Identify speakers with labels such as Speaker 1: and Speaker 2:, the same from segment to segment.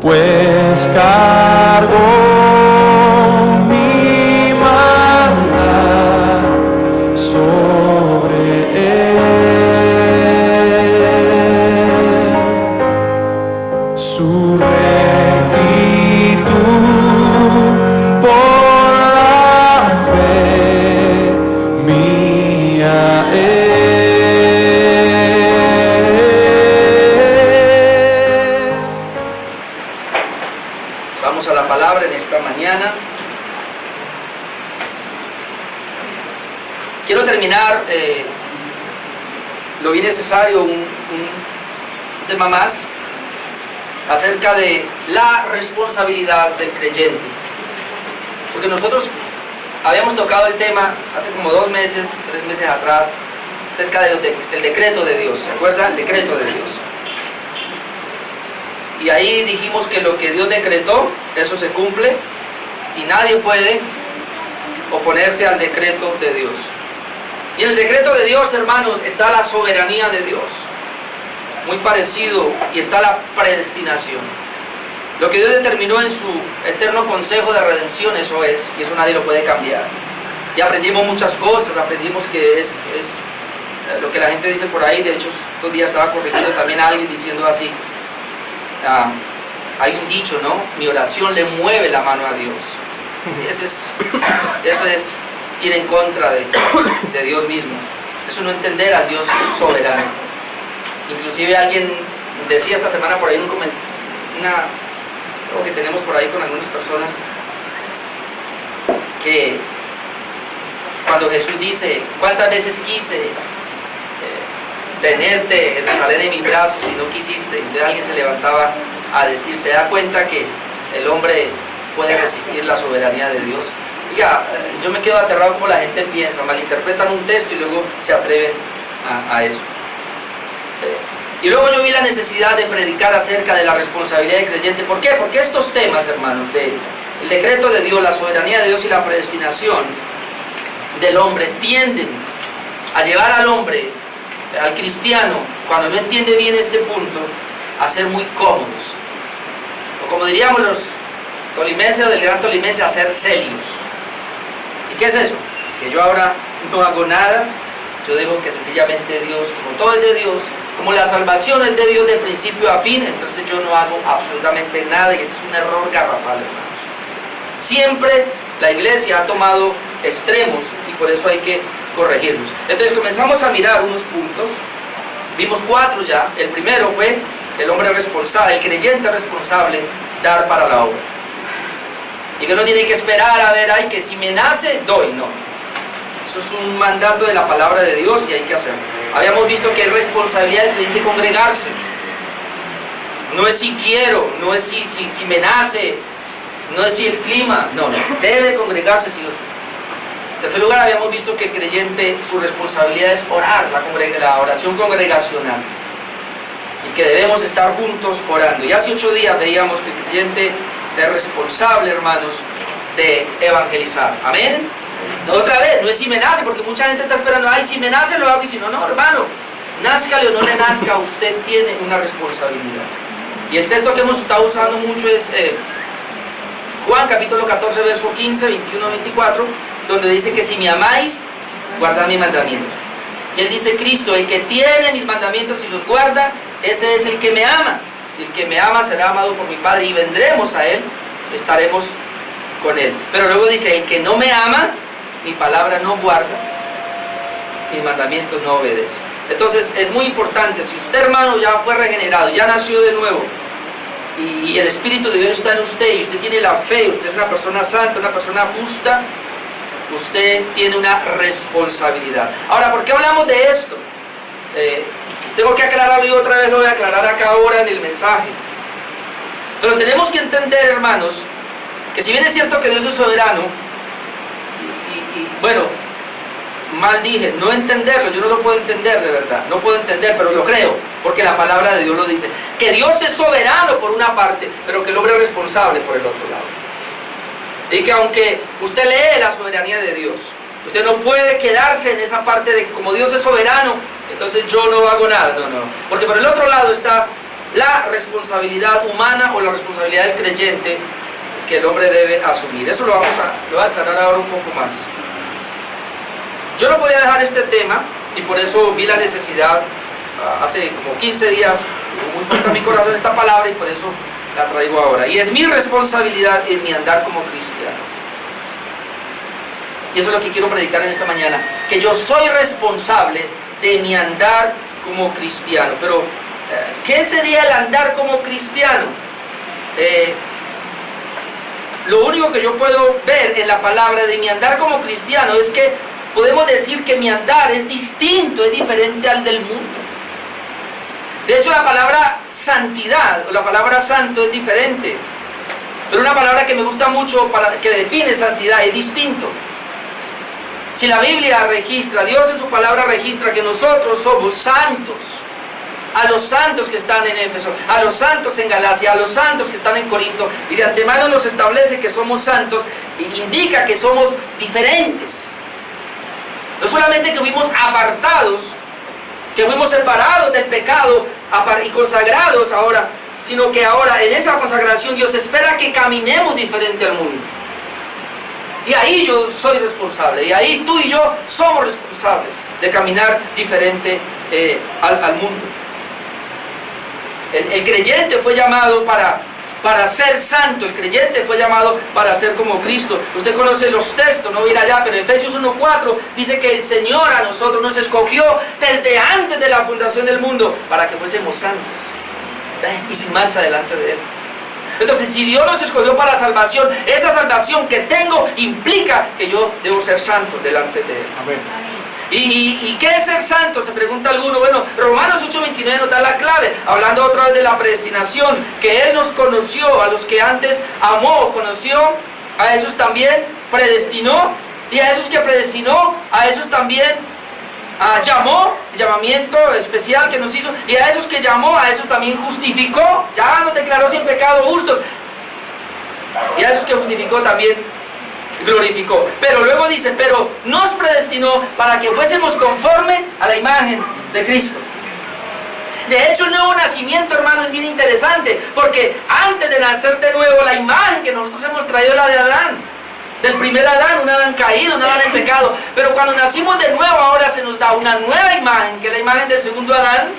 Speaker 1: pues cargó mi maldad sobre él. Su rectitud por la fe mía es.
Speaker 2: Vamos a la palabra en esta mañana. Quiero terminar lo bien necesario, un tema más acerca de la responsabilidad del creyente. Porque nosotros habíamos tocado el tema hace como 2 meses, 3 meses atrás, acerca del decreto de Dios. ¿Se acuerda? El decreto de Dios. Y ahí dijimos que lo que Dios decretó, eso se cumple, y nadie puede oponerse al decreto de Dios. Y en el decreto de Dios, hermanos, está la soberanía de Dios. Muy parecido, y está la predestinación. Lo que Dios determinó en su eterno consejo de redención, eso es, y eso nadie lo puede cambiar. Y aprendimos muchas cosas, aprendimos que es lo que la gente dice por ahí. De hecho, estos días estaba corrigiendo también a alguien diciendo así, hay un dicho, ¿no? Mi oración le mueve la mano a Dios. Eso es ir en contra de Dios mismo. Eso no entender al Dios soberano. Inclusive alguien decía esta semana por ahí algo que tenemos por ahí con algunas personas, que cuando Jesús dice, ¿cuántas veces quise tenerte, Jerusalén, en mis brazos y no quisiste? Entonces alguien se levantaba a decir, ¿se da cuenta que el hombre puede resistir la soberanía de Dios? Oiga, yo me quedo aterrado como la gente piensa, malinterpretan un texto y luego se atreven a eso. Y luego yo vi la necesidad de predicar acerca de la responsabilidad del creyente. ¿Por qué? Porque estos temas, hermanos, el decreto de Dios, la soberanía de Dios y la predestinación del hombre, tienden a llevar al hombre, al cristiano, cuando no entiende bien este punto, a ser muy cómodos. O como diríamos los tolimenses o del gran tolimense, a ser celios. ¿Y qué es eso? Que yo ahora no hago nada. Yo digo que sencillamente Dios, como todo es de Dios, como la salvación es de Dios de principio a fin, entonces yo no hago absolutamente nada, y ese es un error garrafal, hermanos. Siempre la iglesia ha tomado extremos y por eso hay que corregirlos. Entonces comenzamos a mirar unos puntos, vimos 4 ya. El primero fue el hombre responsable, el creyente responsable, dar para la obra. Y que no tiene que esperar a ver, ay, que si me nace, doy, no. Eso es un mandato de la palabra de Dios y hay que hacerlo. Habíamos visto que es responsabilidad del creyente congregarse. No es si quiero, no es si me nace, no es si el clima, no, debe congregarse sí o sí. En tercer lugar, habíamos visto que el creyente, su responsabilidad es orar, la oración congregacional, y que debemos estar juntos orando. Y hace 8 días veíamos que el creyente es responsable, hermanos, de evangelizar. Amén. Otra vez, no es si me nace, porque mucha gente está esperando, ay, si me nace lo hago, y si no, no, hermano, názcale o no le nazca, usted tiene una responsabilidad. Y el texto que hemos estado usando mucho es Juan capítulo 14, verso 15, 21, 24, donde dice que si me amáis, guardad mi mandamiento. Y él dice, Cristo, el que tiene mis mandamientos y los guarda, ese es el que me ama. Y el que me ama será amado por mi Padre, y vendremos a él, estaremos con él. Pero luego dice, el que no me ama, mi palabra no guarda, mis mandamientos no obedece. Entonces es muy importante, si usted, hermano, ya fue regenerado, ya nació de nuevo, y el Espíritu de Dios está en usted, y usted tiene la fe, usted es una persona santa, una persona justa, usted tiene una responsabilidad. Ahora, ¿por qué hablamos de esto? Tengo que aclararlo, y otra vez lo voy a aclarar acá ahora en el mensaje. Pero tenemos que entender, hermanos, que si bien es cierto que Dios es soberano, bueno, mal dije, no entenderlo, yo no lo puedo entender de verdad, no puedo entender, pero lo creo, porque la palabra de Dios lo dice, que Dios es soberano por una parte, pero que el hombre es responsable por el otro lado. Y que aunque usted lee la soberanía de Dios, usted no puede quedarse en esa parte de que como Dios es soberano, entonces yo no hago nada, no, porque por el otro lado está la responsabilidad humana o la responsabilidad del creyente que el hombre debe asumir. Eso lo voy a aclarar ahora un poco más. Yo no podía dejar este tema y por eso vi la necesidad, hace como 15 días, muy fuerte a mi corazón esta palabra y por eso la traigo ahora. Y es mi responsabilidad en mi andar como cristiano. Y eso es lo que quiero predicar en esta mañana, que yo soy responsable de mi andar como cristiano. Pero, ¿qué sería el andar como cristiano? Lo único que yo puedo ver en la palabra de mi andar como cristiano es que podemos decir que mi andar es distinto, es diferente al del mundo. De hecho, la palabra santidad o la palabra santo es diferente. Pero una palabra que me gusta mucho que define santidad es distinto. Si la Biblia registra, Dios en su palabra registra que nosotros somos santos, a los santos que están en Éfeso, a los santos en Galacia, a los santos que están en Corinto, y de antemano nos establece que somos santos, e indica que somos diferentes. No solamente que fuimos apartados, que fuimos separados del pecado y consagrados ahora, sino que ahora en esa consagración Dios espera que caminemos diferente al mundo. Y ahí yo soy responsable, y ahí tú y yo somos responsables de caminar diferente al mundo. El creyente fue llamado para ser santo, el creyente fue llamado para ser como Cristo. Usted conoce los textos, no voy a ir allá, pero Efesios 1:4 dice que el Señor a nosotros nos escogió desde antes de la fundación del mundo para que fuésemos santos y sin mancha delante de Él. Entonces, si Dios nos escogió para salvación, esa salvación que tengo implica que yo debo ser santo delante de Él.
Speaker 1: Amén.
Speaker 2: ¿Y qué es ser santo? Se pregunta alguno. Bueno, Romanos 8:29 nos da la clave, hablando otra vez de la predestinación, que Él nos conoció, a los que antes amó, conoció, a esos también predestinó, y a esos que predestinó, a esos también llamó, el llamamiento especial que nos hizo, y a esos que llamó, a esos también justificó, ya nos declaró sin pecado justos, y a esos que justificó también glorificó. Pero luego dice, pero nos predestinó para que fuésemos conforme a la imagen de Cristo. De hecho, el nuevo nacimiento, hermano, es bien interesante, porque antes de nacer de nuevo, la imagen que nosotros hemos traído es la de Adán, del primer Adán, un Adán caído, un Adán en pecado. Pero cuando nacimos de nuevo, ahora se nos da una nueva imagen, que es la imagen del segundo Adán.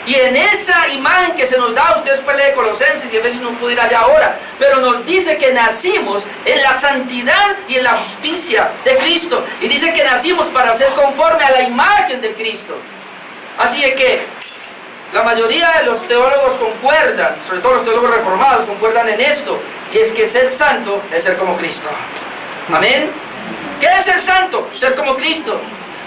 Speaker 2: Y en esa imagen que se nos da, ustedes pueden leer Colosenses y a veces no puedo ir allá ahora, pero nos dice que nacimos en la santidad y en la justicia de Cristo. Y dice que nacimos para ser conforme a la imagen de Cristo. Así es que la mayoría de los teólogos concuerdan, sobre todo los teólogos reformados concuerdan en esto, y es que ser santo es ser como Cristo. Amén. ¿Qué es ser santo? Ser como Cristo.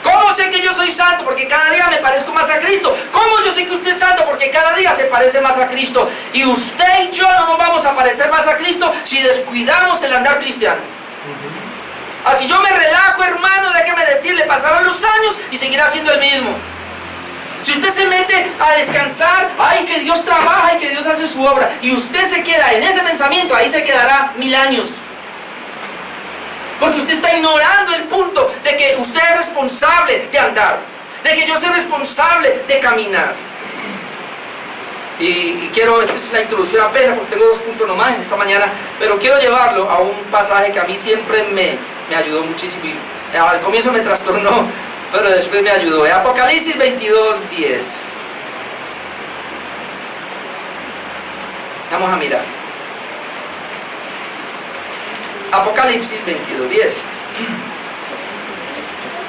Speaker 2: ¿Cómo sé que yo soy santo? Porque cada día me parezco más a Cristo. ¿Cómo yo sé que usted es santo? Porque cada día se parece más a Cristo. Y usted y yo no nos vamos a parecer más a Cristo si descuidamos el andar cristiano. Así yo me relajo, hermano, déjeme decirle, pasarán los años y seguirá siendo el mismo. Si usted se mete a descansar, ay, que Dios trabaja y que Dios hace su obra, y usted se queda en ese pensamiento, ahí se quedará 1000 años. Porque usted está ignorando el punto de que usted es responsable de andar, de que yo soy responsable de caminar. Y quiero, esta es la introducción apenas, porque tengo 2 puntos nomás en esta mañana, pero quiero llevarlo a un pasaje que a mí siempre me ayudó muchísimo. Y al comienzo me trastornó, pero después me ayudó. Apocalipsis 22:10. Vamos a mirar. Apocalipsis 22:10.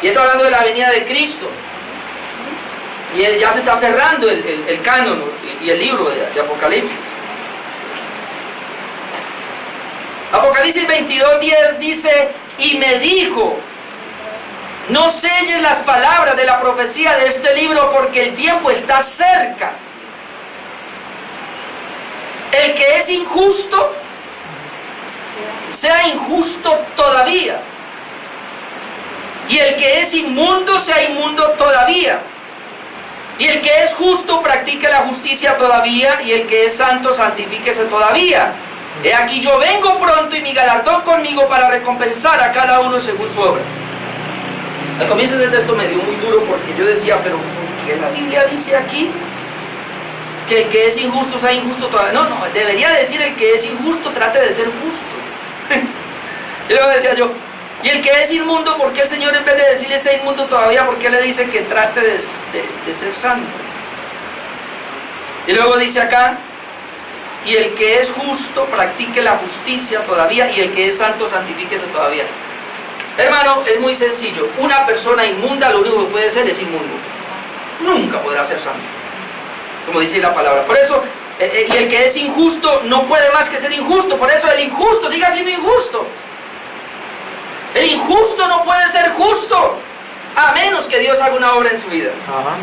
Speaker 2: Y está hablando de la venida de Cristo. Y ya se está cerrando el canon y el libro de Apocalipsis. Apocalipsis 22:10 dice, y me dijo, no selles las palabras de la profecía de este libro porque el tiempo está cerca. El que es injusto, sea injusto todavía. Y el que es inmundo, sea inmundo todavía. Y el que es justo, practique la justicia todavía. Y el que es santo, santifíquese todavía. He aquí yo vengo pronto y mi galardón conmigo para recompensar a cada uno según su obra. Al comienzo de esto me dio muy duro porque yo decía, pero ¿por qué la Biblia dice aquí que el que es injusto sea injusto todavía. No, debería decir el que es injusto trate de ser justo. Y luego decía yo, y el que es inmundo, ¿por qué el Señor en vez de decirle sea inmundo todavía, por qué le dice que trate de ser santo? Y luego dice acá, y el que es justo practique la justicia todavía, y el que es santo santifíquese todavía. Hermano, es muy sencillo. Una persona inmunda lo único que puede ser es inmundo. Nunca podrá ser santo, como dice la palabra. Por eso, y el que es injusto no puede más que ser injusto. Por eso el injusto siga siendo injusto. El injusto no puede ser justo, a menos que Dios haga una obra en su vida.
Speaker 1: Ajá.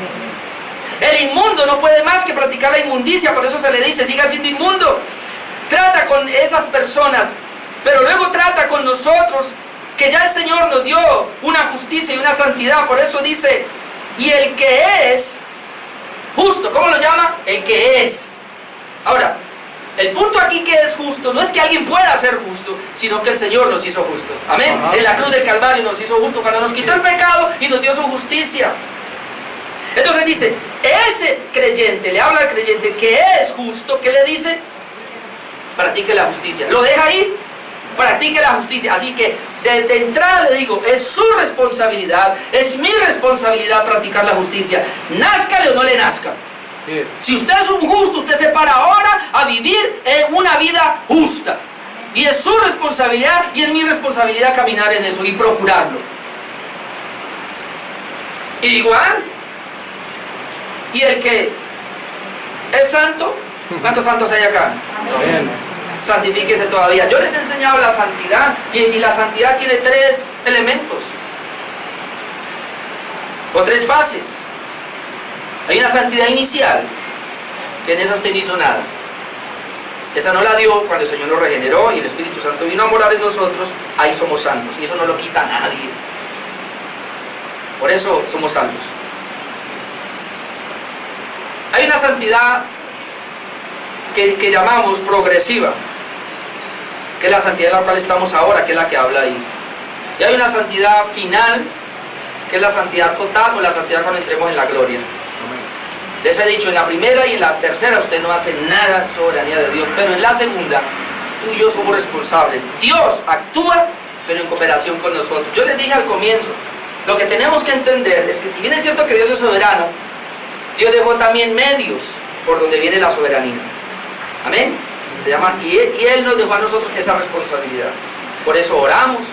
Speaker 2: El inmundo no puede más que practicar la inmundicia, por eso se le dice, siga siendo inmundo. Trata con esas personas, pero luego trata con nosotros, que ya el Señor nos dio una justicia y una santidad. Por eso dice, y el que es justo, ¿cómo lo llama? El que es. Ahora, el punto aquí que es justo, no es que alguien pueda ser justo, sino que el Señor nos hizo justos. Amén.
Speaker 1: Ajá.
Speaker 2: En la cruz del Calvario nos hizo justos cuando nos quitó el pecado y nos dio su justicia. Entonces dice, ese creyente, le habla al creyente que es justo, ¿qué le dice? Practique la justicia. Lo deja ir, practique la justicia. Así que de entrada le digo, es su responsabilidad, es mi responsabilidad practicar la justicia. Názcale o no le nazca.
Speaker 1: Así es.
Speaker 2: Si usted es un justo, usted se para ahora a vivir en una vida justa. Y es su responsabilidad y es mi responsabilidad caminar en eso y procurarlo. Igual, y el que es santo, ¿cuántos santos hay acá?
Speaker 1: Amén.
Speaker 2: Santifíquese todavía. Yo les he enseñado la santidad y la santidad tiene 3 elementos o 3 fases. Hay una santidad inicial, que en esa usted no hizo nada. Esa no la dio cuando el Señor nos regeneró y el Espíritu Santo vino a morar en nosotros. Ahí somos santos y eso no lo quita nadie. Por eso somos salvos. Hay una santidad que llamamos progresiva, que es la santidad en la cual estamos ahora, que es la que habla ahí. Y hay una santidad final, que es la santidad total o la santidad cuando entremos en la gloria. Les he dicho, en la primera y en la tercera usted no hace nada soberanía de Dios, pero en la segunda tú y yo somos responsables. Dios actúa, pero en cooperación con nosotros. Yo les dije al comienzo, lo que tenemos que entender es que si bien es cierto que Dios es soberano, Dios dejó también medios por donde viene la soberanía. Amén. Se llama, y Él nos dejó a nosotros esa responsabilidad. Por eso oramos,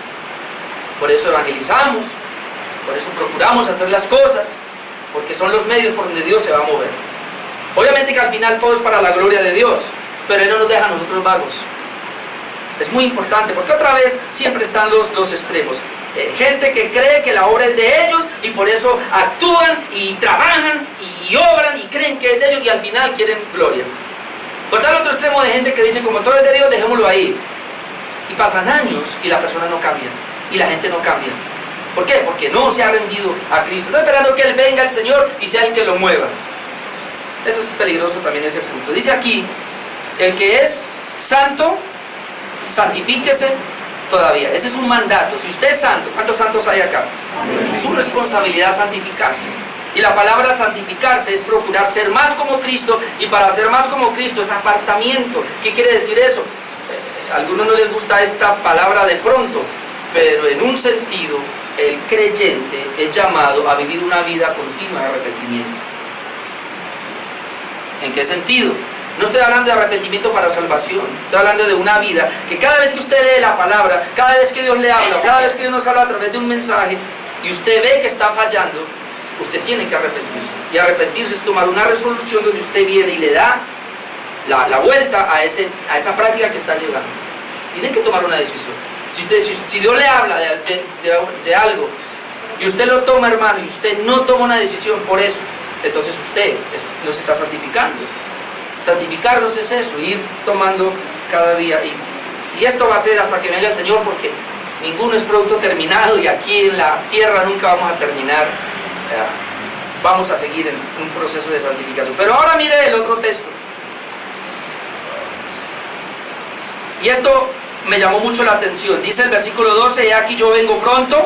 Speaker 2: por eso evangelizamos, por eso procuramos hacer las cosas, porque son los medios por donde Dios se va a mover. Obviamente que al final todo es para la gloria de Dios, pero Él no nos deja a nosotros vagos. Es muy importante, porque otra vez siempre están los extremos. Gente que cree que la obra es de ellos y por eso actúan y trabajan y obran y creen que es de ellos y al final quieren gloria. Pues está el otro extremo de gente que dice, como todo es de Dios, dejémoslo ahí. Y pasan años y la persona no cambia y la gente no cambia. ¿Por qué? Porque no se ha rendido a Cristo. Está esperando que Él venga, el Señor, y sea el que lo mueva. Eso es peligroso también ese punto. Dice aquí, el que es santo, santifíquese todavía. Ese es un mandato. Si usted es santo, ¿cuántos santos hay acá? Su responsabilidad es santificarse. Y la palabra santificarse es procurar ser más como Cristo, y para ser más como Cristo es apartamiento. ¿Qué quiere decir eso? A algunos no les gusta esta palabra de pronto, pero en un sentido, el creyente es llamado a vivir una vida continua de arrepentimiento. ¿En qué sentido? No estoy hablando de arrepentimiento para salvación, estoy hablando de una vida que cada vez que usted lee la palabra, cada vez que Dios le habla, cada vez que Dios nos habla a través de un mensaje, y usted ve que está fallando, usted tiene que arrepentirse. Y arrepentirse es tomar una resolución donde usted viene y le da la vuelta a esa práctica que está llevando. Tiene que tomar una decisión. Si Dios le habla de algo y usted lo toma, hermano, y usted no toma una decisión por eso, entonces usted no se está santificando. Santificarnos es eso, ir tomando cada día. Y esto va a ser hasta que venga el Señor, porque ninguno es producto terminado y aquí en la tierra nunca vamos a terminar. Vamos a seguir en un proceso de santificación. Pero ahora mire el otro texto. Y esto me llamó mucho la atención. Dice el versículo 12, he aquí yo vengo pronto.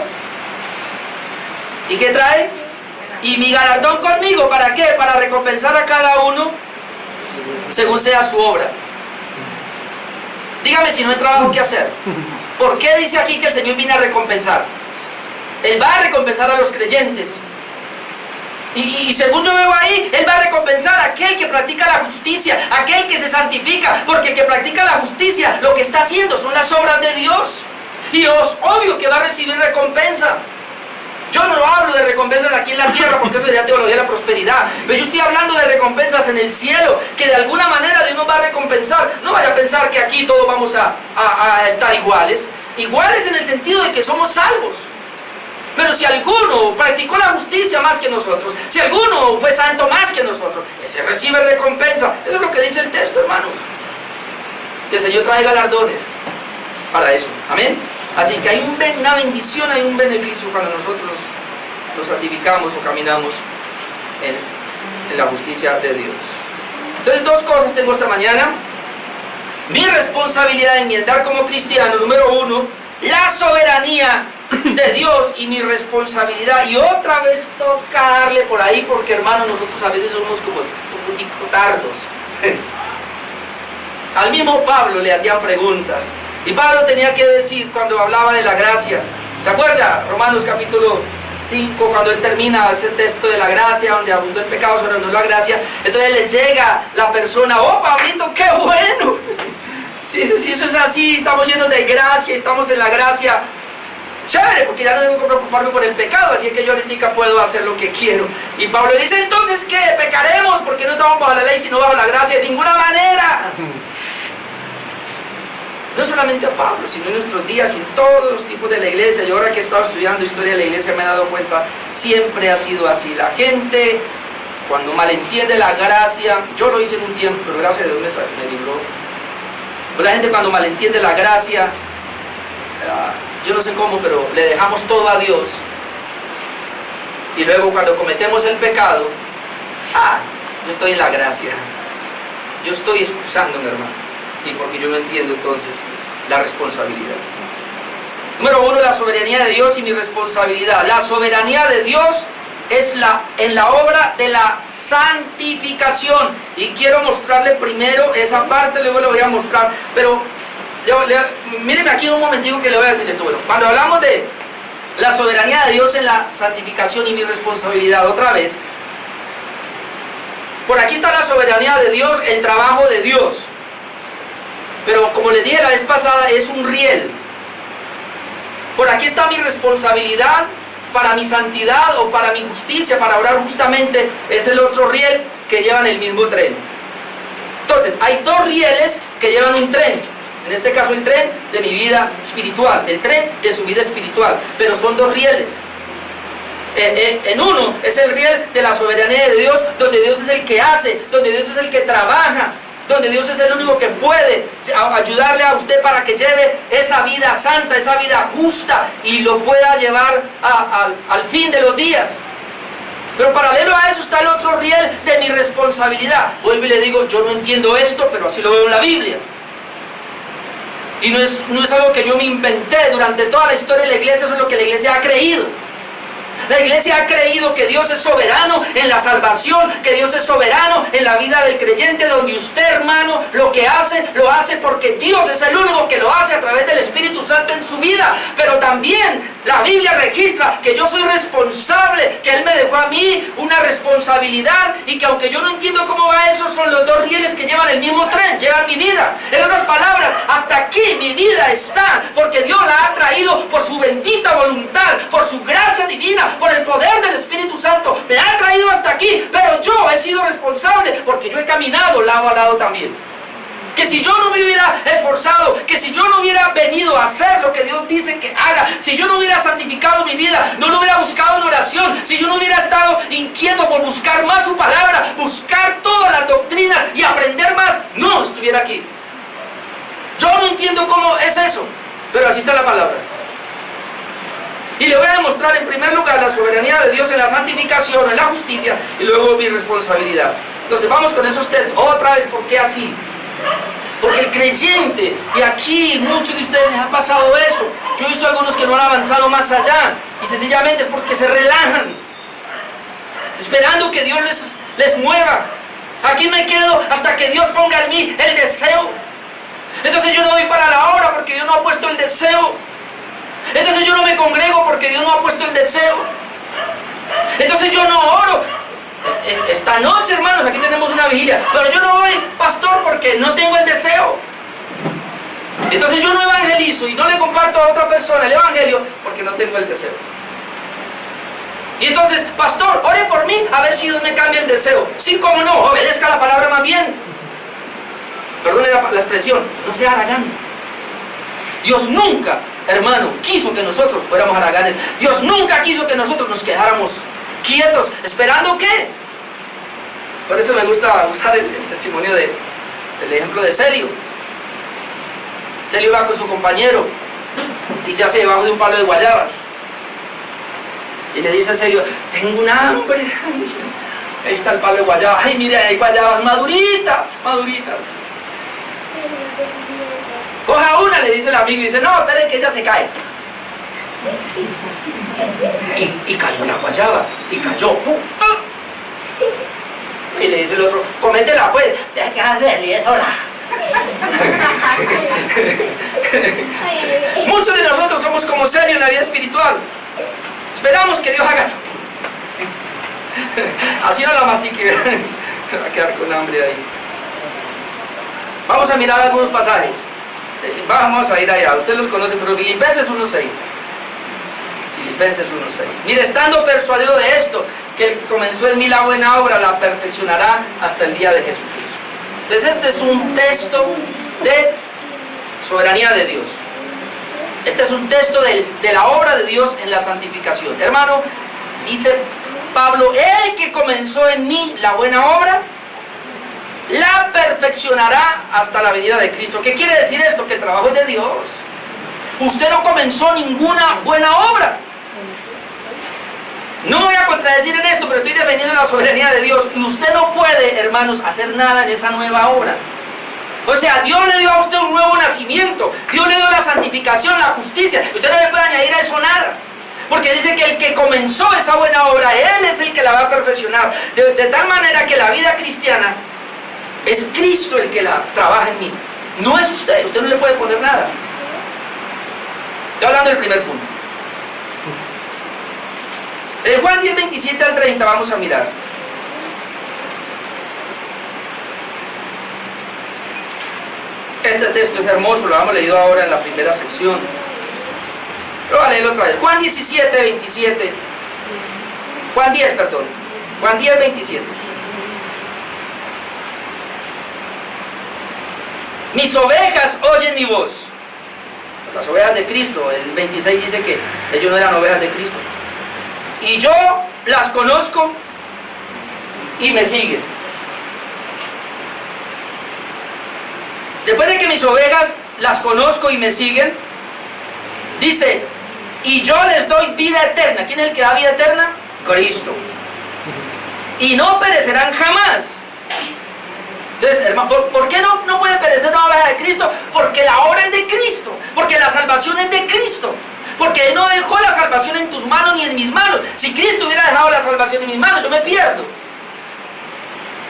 Speaker 2: ¿Y qué trae? Y mi galardón conmigo, ¿para qué? Para recompensar a cada uno según sea su obra. Dígame si no hay trabajo que hacer. ¿Por qué dice aquí que el Señor viene a recompensar? Él va a recompensar a los creyentes. Y según yo veo ahí, Él va a recompensar a aquel que practica la justicia, aquel que se santifica, porque el que practica la justicia lo que está haciendo son las obras de Dios. Y es obvio que va a recibir recompensa. Yo no hablo de recompensas aquí en la tierra porque eso sería teología de la prosperidad, pero yo estoy hablando de recompensas en el cielo, que de alguna manera Dios nos va a recompensar. No vaya a pensar que aquí todos vamos a estar iguales en el sentido de que somos salvos. Pero si alguno practicó la justicia más que nosotros, si alguno fue santo más que nosotros, ese recibe recompensa. Eso es lo que dice el texto, hermanos. Que el Señor trae galardones para eso. Amén. Así que hay una bendición, hay un beneficio cuando nosotros nos santificamos o caminamos en la justicia de Dios. Entonces, dos cosas tengo esta mañana. Mi responsabilidad en mi andar como cristiano, número uno, la soberanía de Dios y mi responsabilidad. Y otra vez toca darle por ahí porque, hermanos, nosotros a veces somos como un poquitico tardos. Al mismo Pablo le hacían preguntas. Y Pablo tenía que decir cuando hablaba de la gracia. ¿Se acuerda? Romanos capítulo 5, cuando él termina ese texto de la gracia, donde abundó el pecado sobre no la gracia. Entonces le llega la persona, ¡oh, Pablito, qué bueno! Si eso es así, estamos llenos de gracia, estamos en la gracia. Chévere, porque ya no tengo que preocuparme por el pecado, así es que yo ahorita puedo hacer lo que quiero. Y Pablo dice, entonces, ¿qué? ¿Pecaremos? Porque no estamos bajo la ley, sino bajo la gracia. De ninguna manera. No solamente a Pablo, sino en nuestros días y en todos los tipos de la iglesia. Yo ahora que he estado estudiando historia de la iglesia me he dado cuenta, siempre ha sido así. La gente, cuando malentiende la gracia, yo lo hice en un tiempo, pero gracias a Dios me libró. Pero la gente cuando malentiende la gracia, yo no sé cómo, pero le dejamos todo a Dios. Y luego cuando cometemos el pecado, yo estoy en la gracia. Yo estoy excusándome, hermano. Y porque yo no entiendo entonces la responsabilidad. Número uno, la soberanía de Dios y mi responsabilidad. La soberanía de Dios es en la obra de la santificación. Y quiero mostrarle primero esa parte, luego le voy a mostrar. Pero míreme aquí un momentito que le voy a decir esto. Bueno, cuando hablamos de la soberanía de Dios en la santificación y mi responsabilidad, otra vez, por aquí está la soberanía de Dios, el trabajo de Dios. Pero como les dije la vez pasada, es un riel. Por aquí está mi responsabilidad para mi santidad o para mi justicia, para orar justamente. Es el otro riel que llevan el mismo tren. Entonces, hay dos rieles que llevan un tren. En este caso el tren de mi vida espiritual, el tren de su vida espiritual. Pero son dos rieles. En uno es el riel de la soberanía de Dios, donde Dios es el que hace, donde Dios es el que trabaja, donde Dios es el único que puede ayudarle a usted para que lleve esa vida santa, esa vida justa y lo pueda llevar al fin de los días. Pero paralelo a eso está el otro riel de mi responsabilidad. Vuelvo y le digo, yo no entiendo esto, pero así lo veo en la Biblia. Y no es algo que yo me inventé. Durante toda la historia de la iglesia, eso es lo que la iglesia ha creído. La iglesia ha creído que Dios es soberano en la salvación, que Dios es soberano en la vida del creyente, donde usted, hermano, lo que hace, lo hace porque Dios es el único que lo hace a través del Espíritu Santo en su vida. Pero también la Biblia registra que yo soy responsable, que Él me dejó a mí una responsabilidad y que aunque yo no entiendo cómo va eso, son los dos rieles que llevan el mismo tren, llevan mi vida. En otras palabras, hasta aquí mi vida está, porque Dios la ha traído por su bendita voluntad, por su gracia divina, por el poder del Espíritu Santo. Me ha traído hasta aquí, pero yo he sido responsable porque yo he caminado lado a lado también. Que si yo no me hubiera esforzado, que si yo no hubiera venido a hacer lo que Dios dice que haga, si yo no hubiera santificado mi vida, no lo hubiera buscado en oración, si yo no hubiera estado inquieto por buscar más su palabra, buscar todas las doctrinas y aprender más, no estuviera aquí. Yo no entiendo cómo es eso, pero así está la palabra. Y le voy a demostrar en primer lugar la soberanía de Dios en la santificación, en la justicia, y luego mi responsabilidad. Entonces vamos con esos textos. Otra vez, ¿por qué así? Porque el creyente, y aquí muchos de ustedes les ha pasado eso. Yo he visto algunos que no han avanzado más allá, y sencillamente es porque se relajan, esperando que Dios les mueva. Aquí me quedo hasta que Dios ponga en mí el deseo. Entonces yo no voy para la obra porque Dios no ha puesto el deseo. Entonces yo no me congrego porque Dios no ha puesto el deseo. Entonces yo no oro. Esta noche, hermanos, aquí tenemos una vigilia, pero yo no voy, pastor, porque no tengo el deseo. Entonces yo no evangelizo y no le comparto a otra persona el evangelio porque no tengo el deseo. Y entonces, pastor, ore por mí a ver si Dios me cambia el deseo. Sí, cómo no, obedezca la palabra más bien. Perdone la expresión, no sea haragán. Dios nunca, hermano, quiso que nosotros fuéramos haraganes. Dios nunca quiso que nosotros nos quedáramos quietos, ¿esperando qué? Por eso me gusta usar el testimonio del ejemplo de Celio. Celio va con su compañero y se hace debajo de un palo de guayabas. Y le dice a Celio, tengo un hambre. Ahí está el palo de guayabas. Ay, mire, hay guayabas maduritas, maduritas. Coja una, le dice el amigo, y dice, no, espere que ella se cae. Y cayó la guayaba, y cayó. Y le dice el otro, cométela pues. Muchos de nosotros somos como Celio en la vida espiritual. Esperamos que Dios haga. Así no la mastique. Va a quedar con hambre ahí. Vamos a mirar algunos pasajes. Vamos a ir allá. Usted los conoce, pero Filipenses 1:6. Filipenses 1:6. Mire, estando persuadido de esto, que Él comenzó en mí la buena obra, la perfeccionará hasta el día de Jesucristo. Entonces este es un texto de soberanía de Dios. Este es un texto de la obra de Dios en la santificación. Hermano, dice Pablo, el que comenzó en mí la buena obra, la perfeccionará hasta la venida de Cristo. ¿Qué quiere decir esto? Que el trabajo es de Dios. Usted no comenzó ninguna buena obra. No me voy a contradecir en esto, pero estoy defendiendo la soberanía de Dios. Y usted no puede, hermanos, hacer nada en esa nueva obra. O sea, Dios le dio a usted un nuevo nacimiento. Dios le dio la santificación, la justicia. Usted no le puede añadir a eso nada. Porque dice que el que comenzó esa buena obra, Él es el que la va a perfeccionar. De tal manera que la vida cristiana es Cristo el que la trabaja en mí. No es usted. Usted no le puede poner nada. Estoy hablando del primer punto. En Juan 10, 27 al 30 vamos a mirar. Este texto es hermoso, lo hemos leído ahora en la primera sección. Pero voy a leerlo otra vez. Juan 17, 27. Juan 10, perdón. Juan 10, 27. Mis ovejas oyen mi voz. Las ovejas de Cristo. El 26 dice que ellos no eran ovejas de Cristo. Y yo las conozco y me siguen. Después de que mis ovejas las conozco y me siguen, dice, y yo les doy vida eterna. ¿Quién es el que da vida eterna? Cristo. Y no perecerán jamás. Entonces, hermano, ¿por qué no puede perecer una oveja de Cristo? Porque la obra es de Cristo. Porque la salvación es de Cristo. Porque Él no dejó la salvación en tus manos ni en mis manos. Si Cristo hubiera dejado la salvación en mis manos, yo me pierdo.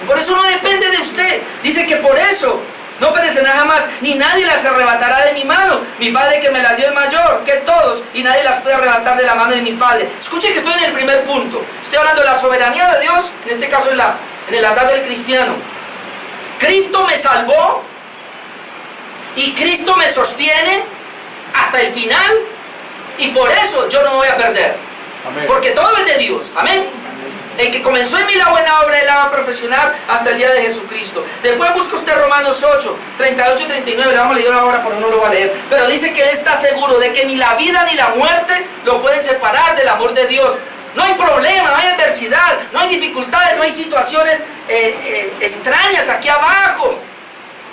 Speaker 2: Por eso no depende de usted. Dice que por eso no perecerán jamás, ni nadie las arrebatará de mi mano. Mi Padre que me las dio es mayor que todos, y nadie las puede arrebatar de la mano de mi Padre. Escuchen que estoy en el primer punto. Estoy hablando de la soberanía de Dios, en este caso en el andar del cristiano. Cristo me salvó y Cristo me sostiene hasta el final, y por eso yo no me voy a perder. Amén. Porque todo es de Dios. Amén. El que comenzó en mí la buena obra, Él la va a perfeccionar hasta el día de Jesucristo. Después busca usted Romanos 8, 38 y 39. Le vamos a leer ahora, porque no lo va a leer. Pero dice que Él está seguro de que ni la vida ni la muerte lo pueden separar del amor de Dios. No hay problema, no hay adversidad, no hay dificultades, no hay situaciones extrañas aquí abajo.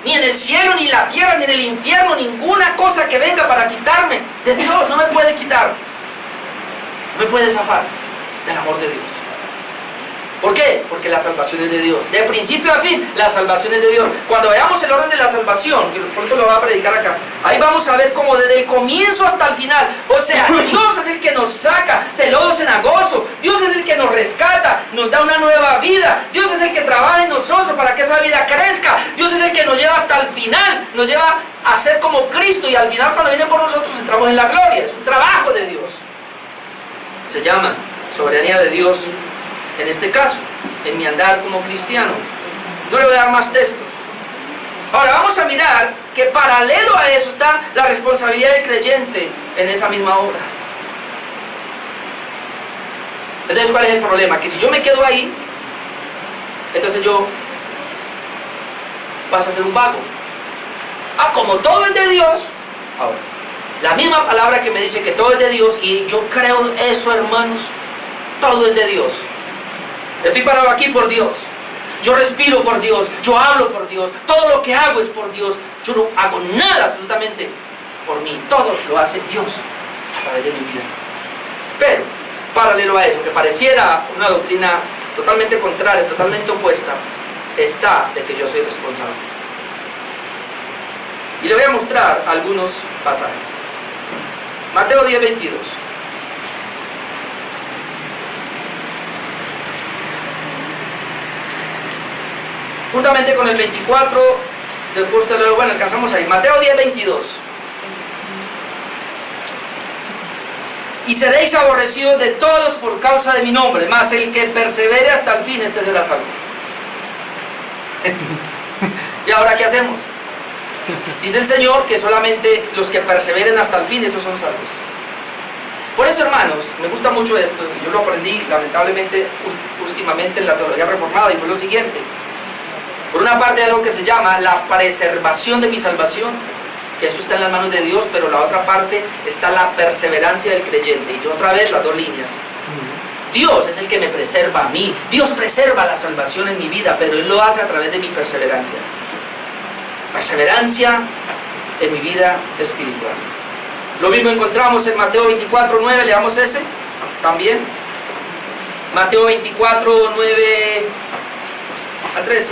Speaker 2: Ni en el cielo, ni en la tierra, ni en el infierno. Ninguna cosa que venga para quitarme de Dios no me puede quitar. No me puede zafar del amor de Dios. ¿Por qué? Porque la salvación es de Dios. De principio a fin, la salvación es de Dios. Cuando veamos el orden de la salvación, que pronto lo va a predicar acá, ahí vamos a ver cómo desde el comienzo hasta el final, o sea, Dios es el que nos saca del lodo cenagoso, Dios es el que nos rescata, nos da una nueva vida, Dios es el que trabaja en nosotros para que esa vida crezca, Dios es el que nos lleva hasta el final, nos lleva a ser como Cristo, y al final cuando viene por nosotros entramos en la gloria. Es un trabajo de Dios. Se llama soberanía de Dios. En este caso, en mi andar como cristiano. No le voy a dar más textos. Ahora vamos a mirar que paralelo a eso está la responsabilidad del creyente en esa misma obra. Entonces, ¿cuál es el problema? Que si yo me quedo ahí, entonces yo paso a ser un vago. Como todo es de Dios. Ahora, la misma palabra que me dice que todo es de Dios, y yo creo eso, hermanos, todo es de Dios. Estoy parado aquí por Dios, yo respiro por Dios, yo hablo por Dios, todo lo que hago es por Dios, yo no hago nada absolutamente por mí, todo lo hace Dios a través de mi vida. Pero, paralelo a eso, que pareciera una doctrina totalmente contraria, totalmente opuesta, está de que yo soy responsable. Y le voy a mostrar algunos pasajes. Mateo 10:22. Juntamente con el 24, después te lo, bueno, alcanzamos ahí. Mateo 10:22. Y seréis aborrecidos de todos por causa de mi nombre, mas el que persevere hasta el fin, este será salvo. ¿Y ahora qué hacemos? Dice el Señor que solamente los que perseveren hasta el fin, esos son salvos. Por eso, hermanos, me gusta mucho esto, y yo lo aprendí lamentablemente últimamente en la teología reformada, y fue lo siguiente. Por una parte hay algo que se llama la preservación de mi salvación, que eso está en las manos de Dios, pero la otra parte está la perseverancia del creyente. Y yo otra vez las dos líneas. Dios es el que me preserva a mí, Dios preserva la salvación en mi vida, pero Él lo hace a través de mi perseverancia. Perseverancia en mi vida espiritual. Lo mismo encontramos en Mateo 24:9, leamos ese también. Mateo 24:9 al 13.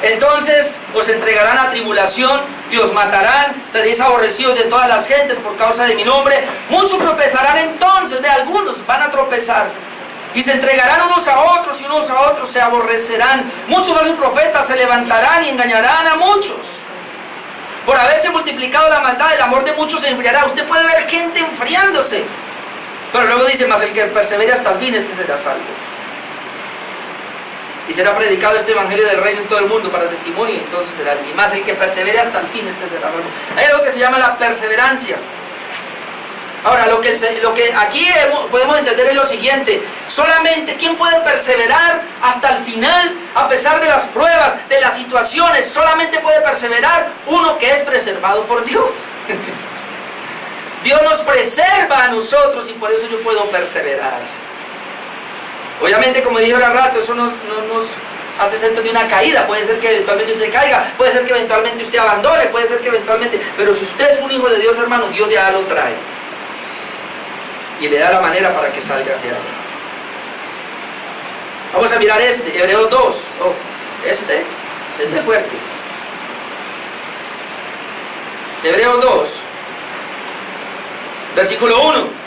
Speaker 2: Entonces os entregarán a tribulación y os matarán, seréis aborrecidos de todas las gentes por causa de mi nombre. Muchos tropezarán entonces, algunos van a tropezar, y se entregarán unos a otros, y unos a otros se aborrecerán. Muchos falsos profetas se levantarán y engañarán a muchos. Por haberse multiplicado la maldad, el amor de muchos se enfriará. Usted puede ver gente enfriándose, pero luego dice, mas el que persevere hasta el fin, este será salvo. Y será predicado este evangelio del reino en todo el mundo para testimonio, y entonces será el fin. Más el que persevere hasta el fin, este será salvo. Hay algo que se llama la perseverancia. Ahora, lo que aquí podemos entender es lo siguiente: solamente quien puede perseverar hasta el final, a pesar de las pruebas, de las situaciones, solamente puede perseverar uno que es preservado por Dios. Dios nos preserva a nosotros, y por eso yo puedo perseverar. Obviamente, como dije hace rato, eso no nos hace centro de una caída. Puede ser que eventualmente usted caiga, puede ser que eventualmente usted abandone, puede ser que eventualmente... Pero si usted es un hijo de Dios, hermano, Dios ya lo trae. Y le da la manera para que salga de ahí. Vamos a mirar Hebreos 2. Este es fuerte. Hebreos 2, versículo 1.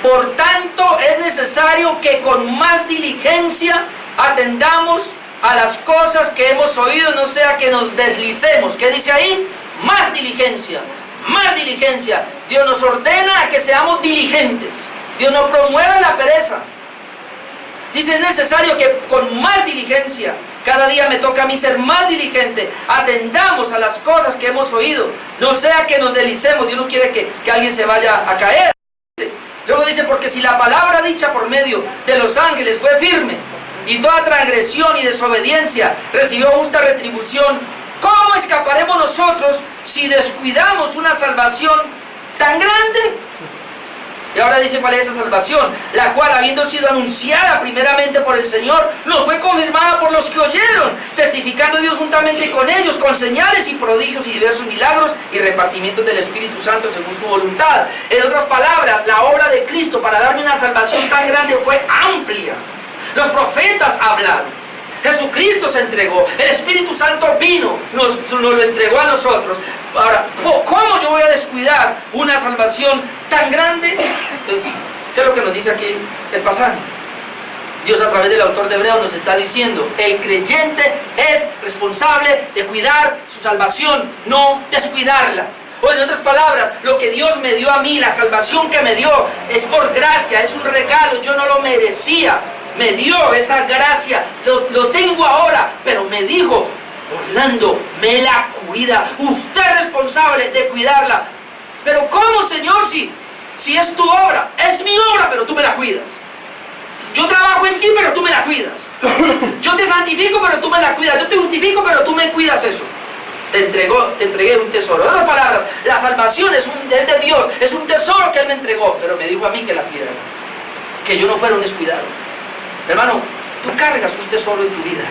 Speaker 2: Por tanto, es necesario que con más diligencia atendamos a las cosas que hemos oído, no sea que nos deslicemos. ¿Qué dice ahí? Más diligencia, más diligencia. Dios nos ordena a que seamos diligentes. Dios no promueve la pereza. Dice, es necesario que con más diligencia, cada día me toca a mí ser más diligente, atendamos a las cosas que hemos oído, no sea que nos deslicemos. Dios no quiere que alguien se vaya a caer. Luego dice, porque si la palabra dicha por medio de los ángeles fue firme, y toda transgresión y desobediencia recibió justa retribución, ¿cómo escaparemos nosotros si descuidamos una salvación tan grande? Y ahora dice cuál es esa salvación, la cual habiendo sido anunciada primeramente por el Señor, nos fue confirmada por los que oyeron, testificando Dios juntamente con ellos, con señales y prodigios y diversos milagros y repartimientos del Espíritu Santo según su voluntad. En otras palabras, la obra de Cristo para darme una salvación tan grande fue amplia. Los profetas hablaron. Jesucristo se entregó, el Espíritu Santo vino, nos lo entregó a nosotros. Ahora, ¿cómo yo voy a descuidar una salvación tan grande? Entonces, ¿qué es lo que nos dice aquí el pasaje? Dios a través del autor de Hebreos nos está diciendo, el creyente es responsable de cuidar su salvación, no descuidarla. O en otras palabras, lo que Dios me dio a mí, la salvación que me dio, es por gracia, es un regalo, yo no lo merecía. Me dio esa gracia, lo tengo ahora, pero me dijo, Orlando, me la cuida, usted es responsable de cuidarla. Pero ¿cómo, Señor? Si es tu obra, es mi obra, pero tú me la cuidas. Yo trabajo en ti, pero tú me la cuidas. Yo te santifico, pero tú me la cuidas. Yo te justifico, pero tú me cuidas eso. Te entregué un tesoro. En otras palabras, la salvación es de Dios, es un tesoro que Él me entregó, pero me dijo a mí que la cuidara, que yo no fuera un descuidado. Hermano, tú cargas un tesoro en tu vida.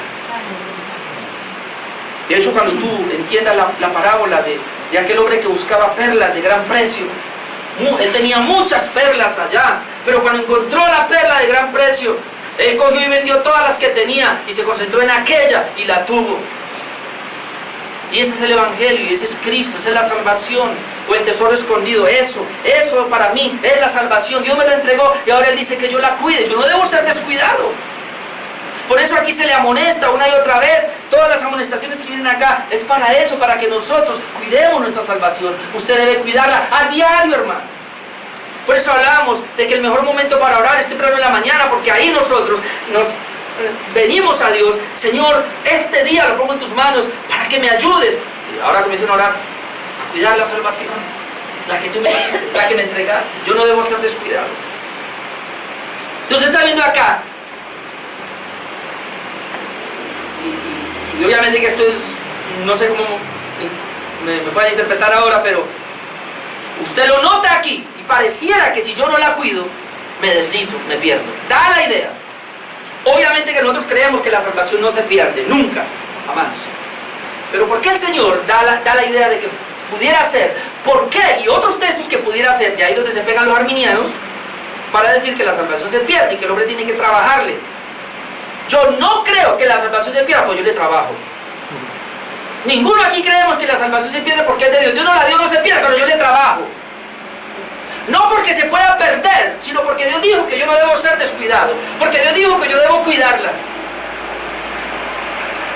Speaker 2: De hecho, cuando tú entiendas la parábola de aquel hombre que buscaba perlas de gran precio, él tenía muchas perlas allá, pero cuando encontró la perla de gran precio, él cogió y vendió todas las que tenía y se concentró en aquella y la tuvo. Y ese es el Evangelio, y ese es Cristo, esa es la salvación, o el tesoro escondido. Eso para mí es la salvación. Dios me lo entregó y ahora Él dice que yo la cuide. Yo no debo ser descuidado. Por eso aquí se le amonesta una y otra vez. Todas las amonestaciones que vienen acá es para eso, para que nosotros cuidemos nuestra salvación. Usted debe cuidarla a diario, hermano. Por eso hablábamos de que el mejor momento para orar es temprano en la mañana, porque ahí nosotros nos venimos a Dios. Señor, este día lo pongo en tus manos para que me ayudes. Y ahora comienzan a orar, a cuidar la salvación, la que tú me diste, la que me entregaste. Yo no debo estar descuidado. Entonces está viendo acá, y obviamente que esto es, no sé cómo me pueden interpretar ahora, pero usted lo nota aquí, y pareciera que si yo no la cuido, me deslizo, me pierdo. Da la idea. Obviamente que nosotros creemos que la salvación no se pierde, nunca, jamás. Pero ¿por qué el Señor da la idea de que pudiera ser? ¿Por qué? Y otros textos que pudiera ser, de ahí donde se pegan los arminianos, para decir que la salvación se pierde y que el hombre tiene que trabajarle. Yo no creo que la salvación se pierda, pues yo le trabajo. Ninguno aquí creemos que la salvación se pierde porque es de Dios. Dios no la dio, no se pierde, pero yo le trabajo. No porque se pueda perder, sino porque Dios dijo que yo no debo ser descuidado. Porque Dios dijo que yo debo cuidarla.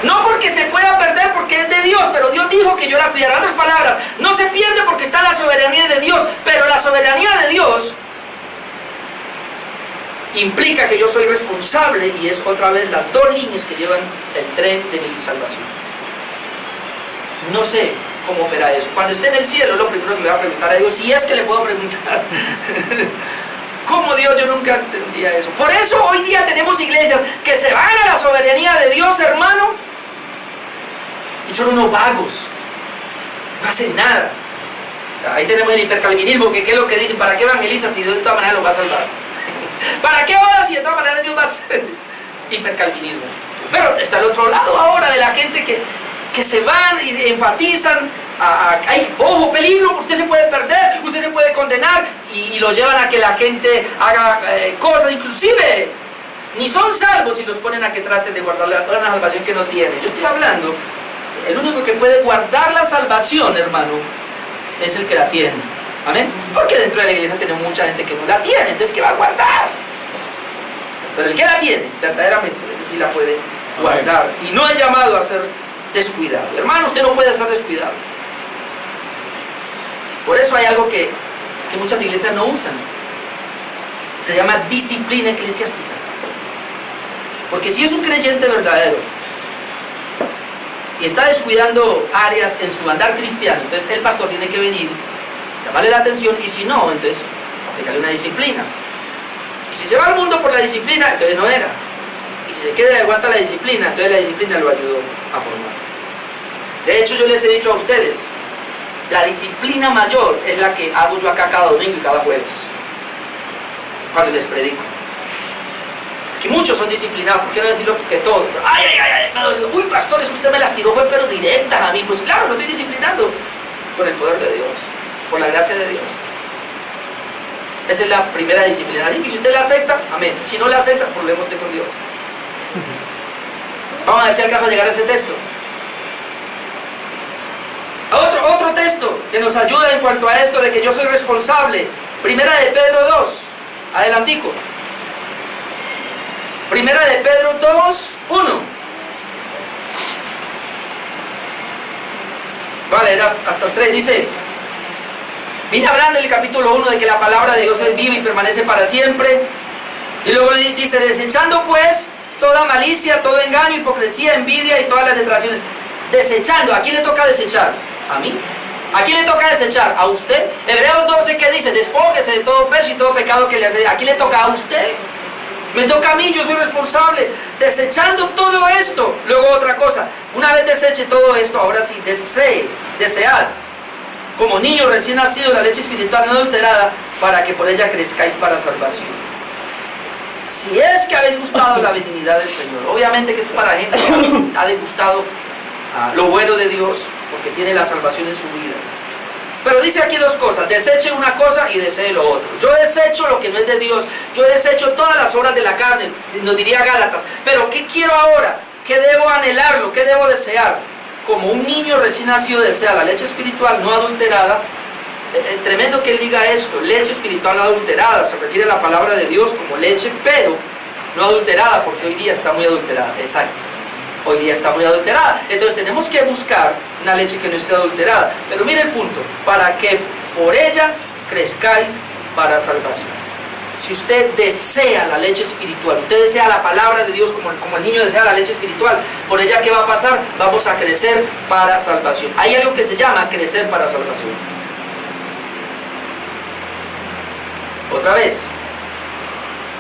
Speaker 2: No porque se pueda perder porque es de Dios, pero Dios dijo que yo la cuidara. En otras palabras, no se pierde porque está la soberanía de Dios, pero la soberanía de Dios implica que yo soy responsable, y es otra vez las dos líneas que llevan el tren de mi salvación. No sé cómo opera eso. Cuando esté en el cielo, lo primero que le voy a preguntar a Dios, si es que le puedo preguntar. ¿Cómo Dios? Yo nunca entendía eso. Por eso hoy día tenemos iglesias que se van a la soberanía de Dios, hermano, y son unos vagos, no hacen nada. Ahí tenemos el hipercalvinismo, que ¿qué es lo que dicen? ¿Para qué evangelizas si Dios de todas maneras los va a salvar? ¿Para qué oras si de todas maneras Dios va a hacer? Hipercalvinismo. Pero está el otro lado ahora de la gente que se van y se enfatizan. Ojo, peligro, usted se puede perder, usted se puede condenar, y lo llevan a que la gente haga cosas, inclusive ni son salvos, y los ponen a que traten de guardar una salvación que no tienen. Yo estoy hablando, el único que puede guardar la salvación, hermano, es el que la tiene. Amén. Porque dentro de la iglesia tenemos mucha gente que no la tiene, entonces ¿qué va a guardar? Pero el que la tiene, verdaderamente, ese sí la puede guardar. Y no es llamado a ser descuidado. Hermano, usted no puede ser descuidado. Por eso hay algo que muchas iglesias no usan. Se llama disciplina eclesiástica. Porque si es un creyente verdadero y está descuidando áreas en su andar cristiano, entonces el pastor tiene que venir, llamarle la atención, y si no, entonces aplicarle una disciplina. Y si se va al mundo por la disciplina, entonces no era. Y si se queda y aguanta la disciplina, entonces la disciplina lo ayudó a formar. De hecho, yo les he dicho a ustedes, la disciplina mayor es la que hago yo acá cada domingo y cada jueves. cuando les predico. Que muchos son disciplinados, ¿por qué no decirlo que todos? Ay, me dolió. Uy, pastor, eso usted me las tiró, fue pero directas a mí. Pues claro, lo estoy disciplinando por el poder de Dios, por la gracia de Dios. Esa es la primera disciplina. Así que si usted la acepta, amén. Si no la acepta, problema usted con Dios. Vamos a ver si alcanzo a llegar a ese texto. Otro texto que nos ayuda en cuanto a esto de que yo soy responsable. Primera de Pedro 2. Adelantico. Primera de Pedro 2, 1. Vale, era hasta 3. Dice, vine hablando en el capítulo 1 de que la palabra de Dios es viva y permanece para siempre. Y luego dice, desechando pues toda malicia, todo engaño, hipocresía, envidia y todas las detracciones. Desechando, ¿a quién le toca desechar? ¿A mí? ¿A quién le toca desechar? ¿A usted? Hebreos 12, ¿qué dice? Despójese de todo peso y todo pecado que le hace. ¿A quién le toca? ¿A usted? Me toca a mí, yo soy responsable. Desechando todo esto. Luego otra cosa, una vez deseche todo esto, ahora sí, desead, como niños recién nacidos, la leche espiritual no adulterada, para que por ella crezcáis para salvación. Si es que habéis gustado la benignidad del Señor. Obviamente que esto es para gente que ha degustado lo bueno de Dios, porque tiene la salvación en su vida. Pero dice aquí dos cosas: deseche una cosa y desee lo otro. Yo desecho lo que no es de Dios. Yo desecho todas las obras de la carne, nos diría Gálatas. Pero ¿qué quiero ahora? ¿Qué debo anhelarlo? ¿Qué debo desear? Como un niño recién nacido desea la leche espiritual no adulterada. Tremendo que él diga esto, leche espiritual no adulterada. Se refiere a la palabra de Dios como leche, pero no adulterada, porque hoy día está muy adulterada. Exacto. Hoy día está muy adulterada. Entonces tenemos que buscar una leche que no esté adulterada. Pero mire el punto: para que por ella crezcáis para salvación. Si usted desea la leche espiritual, usted desea la palabra de Dios como el niño desea la leche espiritual, por ella ¿qué va a pasar? Vamos a crecer para salvación. Hay algo que se llama crecer para salvación. Otra vez,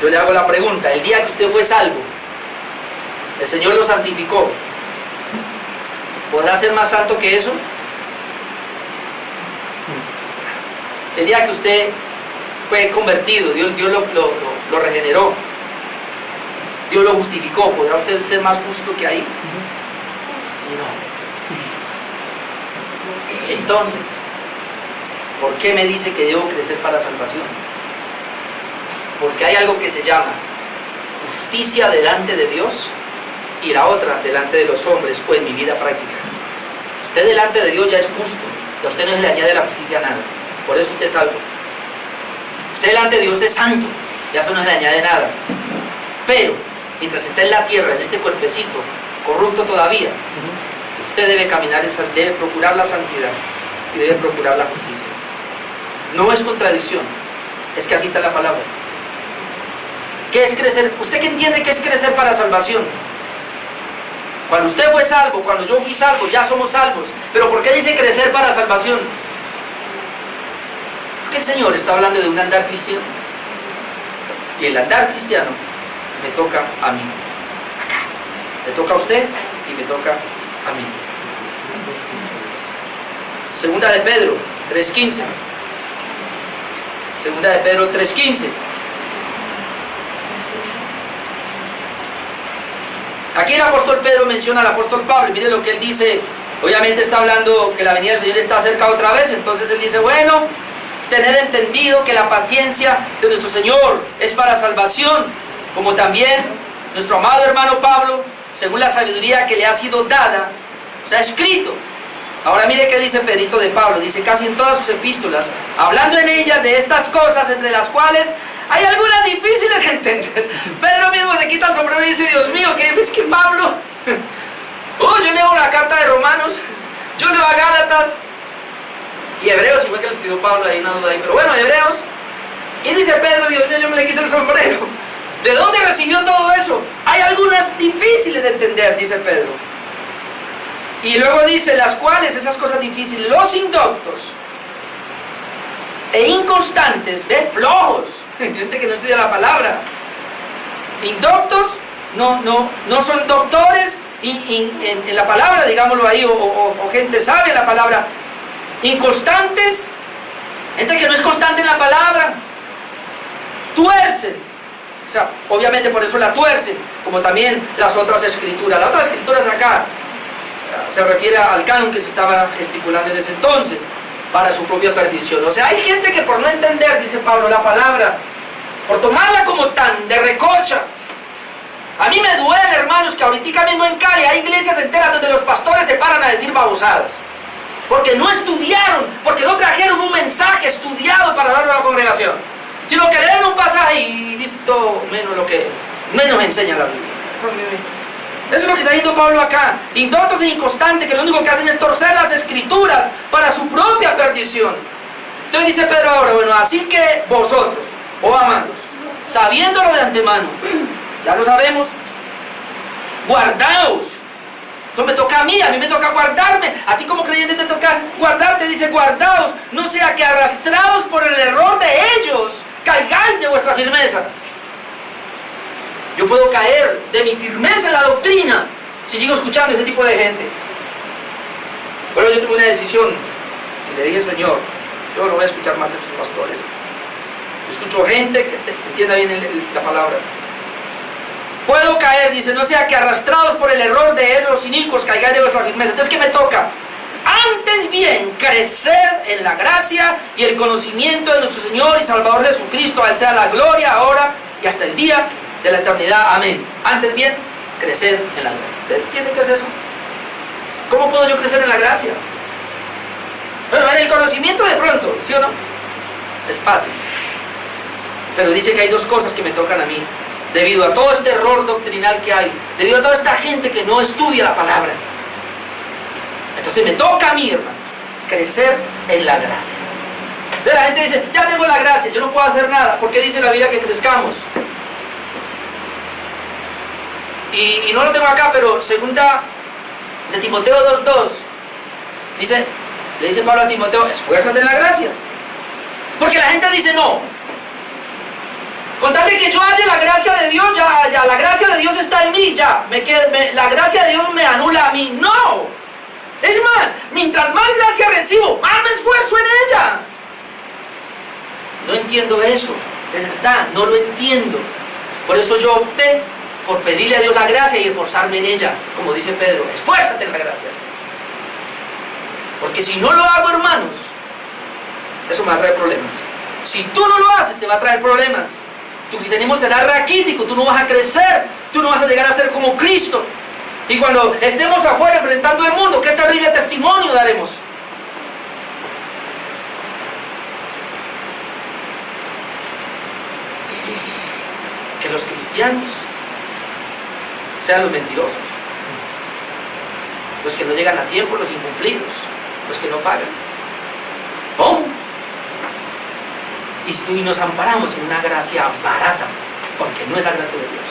Speaker 2: yo le hago la pregunta: el día que usted fue salvo, el Señor lo santificó, ¿podrá ser más santo que eso? El día que usted fue convertido, Dios lo regeneró, Dios lo justificó, ¿podrá usted ser más justo que ahí? No. Entonces, ¿por qué me dice que debo crecer para salvación? Porque hay algo que se llama justicia delante de Dios y la otra delante de los hombres, o en mi vida práctica. Usted delante de Dios ya es justo, y a usted no se le añade la justicia nada, por eso usted es salvo. Usted delante de Dios es santo, ya eso no se le añade nada. Pero mientras está en la tierra, en este cuerpecito corrupto todavía, usted debe caminar, debe procurar la santidad y debe procurar la justicia. No es contradicción, es que así está la palabra. ¿Qué es crecer? ¿Usted qué entiende que es crecer para salvación? Cuando usted fue salvo, cuando yo fui salvo, ya somos salvos. ¿Pero por qué dice crecer para salvación? Porque el Señor está hablando de un andar cristiano. Y el andar cristiano me toca a mí. Acá. Le toca a usted y me toca a mí. Segunda de Pedro 3:15. Segunda de Pedro 3:15. Aquí el apóstol Pedro menciona al apóstol Pablo, y mire lo que él dice. Obviamente está hablando que la venida del Señor está cerca otra vez, entonces él dice: bueno, tened entendido que la paciencia de nuestro Señor es para salvación, como también nuestro amado hermano Pablo, según la sabiduría que le ha sido dada, os ha escrito. Ahora mire qué dice Pedrito de Pablo, dice casi en todas sus epístolas, hablando en ellas de estas cosas, entre las cuales hay algunas difíciles de entender. Pedro mismo se quita el sombrero y dice: Dios mío, ¿qué es que Pablo? Yo leo la carta de Romanos, yo leo a Gálatas y Hebreos, igual que lo escribió Pablo, hay una duda ahí, pero bueno, Hebreos. Y dice Pedro: Dios mío, yo me le quito el sombrero. ¿De dónde recibió todo eso? Hay algunas difíciles de entender, dice Pedro. Y luego dice: las cuales, esas cosas difíciles, los indoctos e inconstantes, flojos, gente que no estudia la palabra. Indoctos no son doctores en la palabra, digámoslo ahí, o gente sabia en la palabra. Inconstantes, gente que no es constante en la palabra. tuercen. O sea, obviamente por eso la tuercen, como también las otras escrituras. Las otras escrituras acá se refiere al canon que se estaba gesticulando en ese entonces, para su propia perdición. O sea, hay gente que por no entender, dice Pablo, la palabra, por tomarla como tan de recocha. A mí me duele, hermanos, que ahorita mismo en Cali hay iglesias enteras donde los pastores se paran a decir babosadas. Porque no estudiaron, porque no trajeron un mensaje estudiado para darlo a la congregación. Sino que leen un pasaje y dicen todo menos lo que menos enseña la Biblia. Eso es lo que está diciendo Pablo acá. Indoctos e inconstantes, que lo único que hacen es torcer las escrituras para su propia perdición. Entonces dice Pedro ahora, bueno, así que vosotros, oh amados, sabiéndolo de antemano, ya lo sabemos, guardaos. Eso me toca a mí me toca guardarme. A ti como creyente te toca guardarte. Dice, guardaos, no sea que arrastrados por el error de ellos, caigáis de vuestra firmeza. Yo puedo caer de mi firmeza en la doctrina si sigo escuchando a ese tipo de gente. Pero yo tuve una decisión y le dije, Señor, yo no voy a escuchar más a esos pastores. Yo escucho gente que entienda bien la palabra. Puedo caer, dice, no sea que arrastrados por el error de ellos los inicuos caigáis de vuestra firmeza. Entonces, ¿qué me toca? Antes bien, creced en la gracia y el conocimiento de nuestro Señor y Salvador Jesucristo. A Él sea la gloria ahora y hasta el día de la eternidad. Amén. Antes bien, creced en la gracia. ¿Usted entiende qué es eso? ¿Cómo puedo yo crecer en la gracia? Bueno, en el conocimiento de pronto, ¿sí o no? Es fácil. Pero dice que hay dos cosas que me tocan a mí. Debido a todo este error doctrinal que hay, debido a toda esta gente que no estudia la palabra. Entonces me toca a mí, hermanos, crecer en la gracia. Entonces la gente dice, ya tengo la gracia, yo no puedo hacer nada. ¿Por qué dice la Biblia que crezcamos? Y no lo tengo acá, pero segunda de Timoteo 2:2 dice, le dice Pablo a Timoteo, esfuérzate en la gracia. Porque la gente dice, no, con tal de que yo haya la gracia de Dios, ya la gracia de Dios está en mí, la gracia de Dios me anula a mí. No, es más, mientras más gracia recibo, más me esfuerzo en ella. No entiendo eso, de verdad, no lo entiendo. Por eso yo opté por pedirle a Dios la gracia y esforzarme en ella, como dice Pedro, esfuérzate en la gracia. Porque si no lo hago, hermanos, eso me va a traer problemas. Si tú no lo haces, te va a traer problemas. Tu cristianismo será raquítico, tú no vas a crecer, tú no vas a llegar a ser como Cristo. Y cuando estemos afuera enfrentando el mundo, qué terrible testimonio daremos. Que los cristianos sean los mentirosos, los que no llegan a tiempo, los incumplidos, los que no pagan. ¡Pum! Y nos amparamos en una gracia barata, porque no es la gracia de Dios.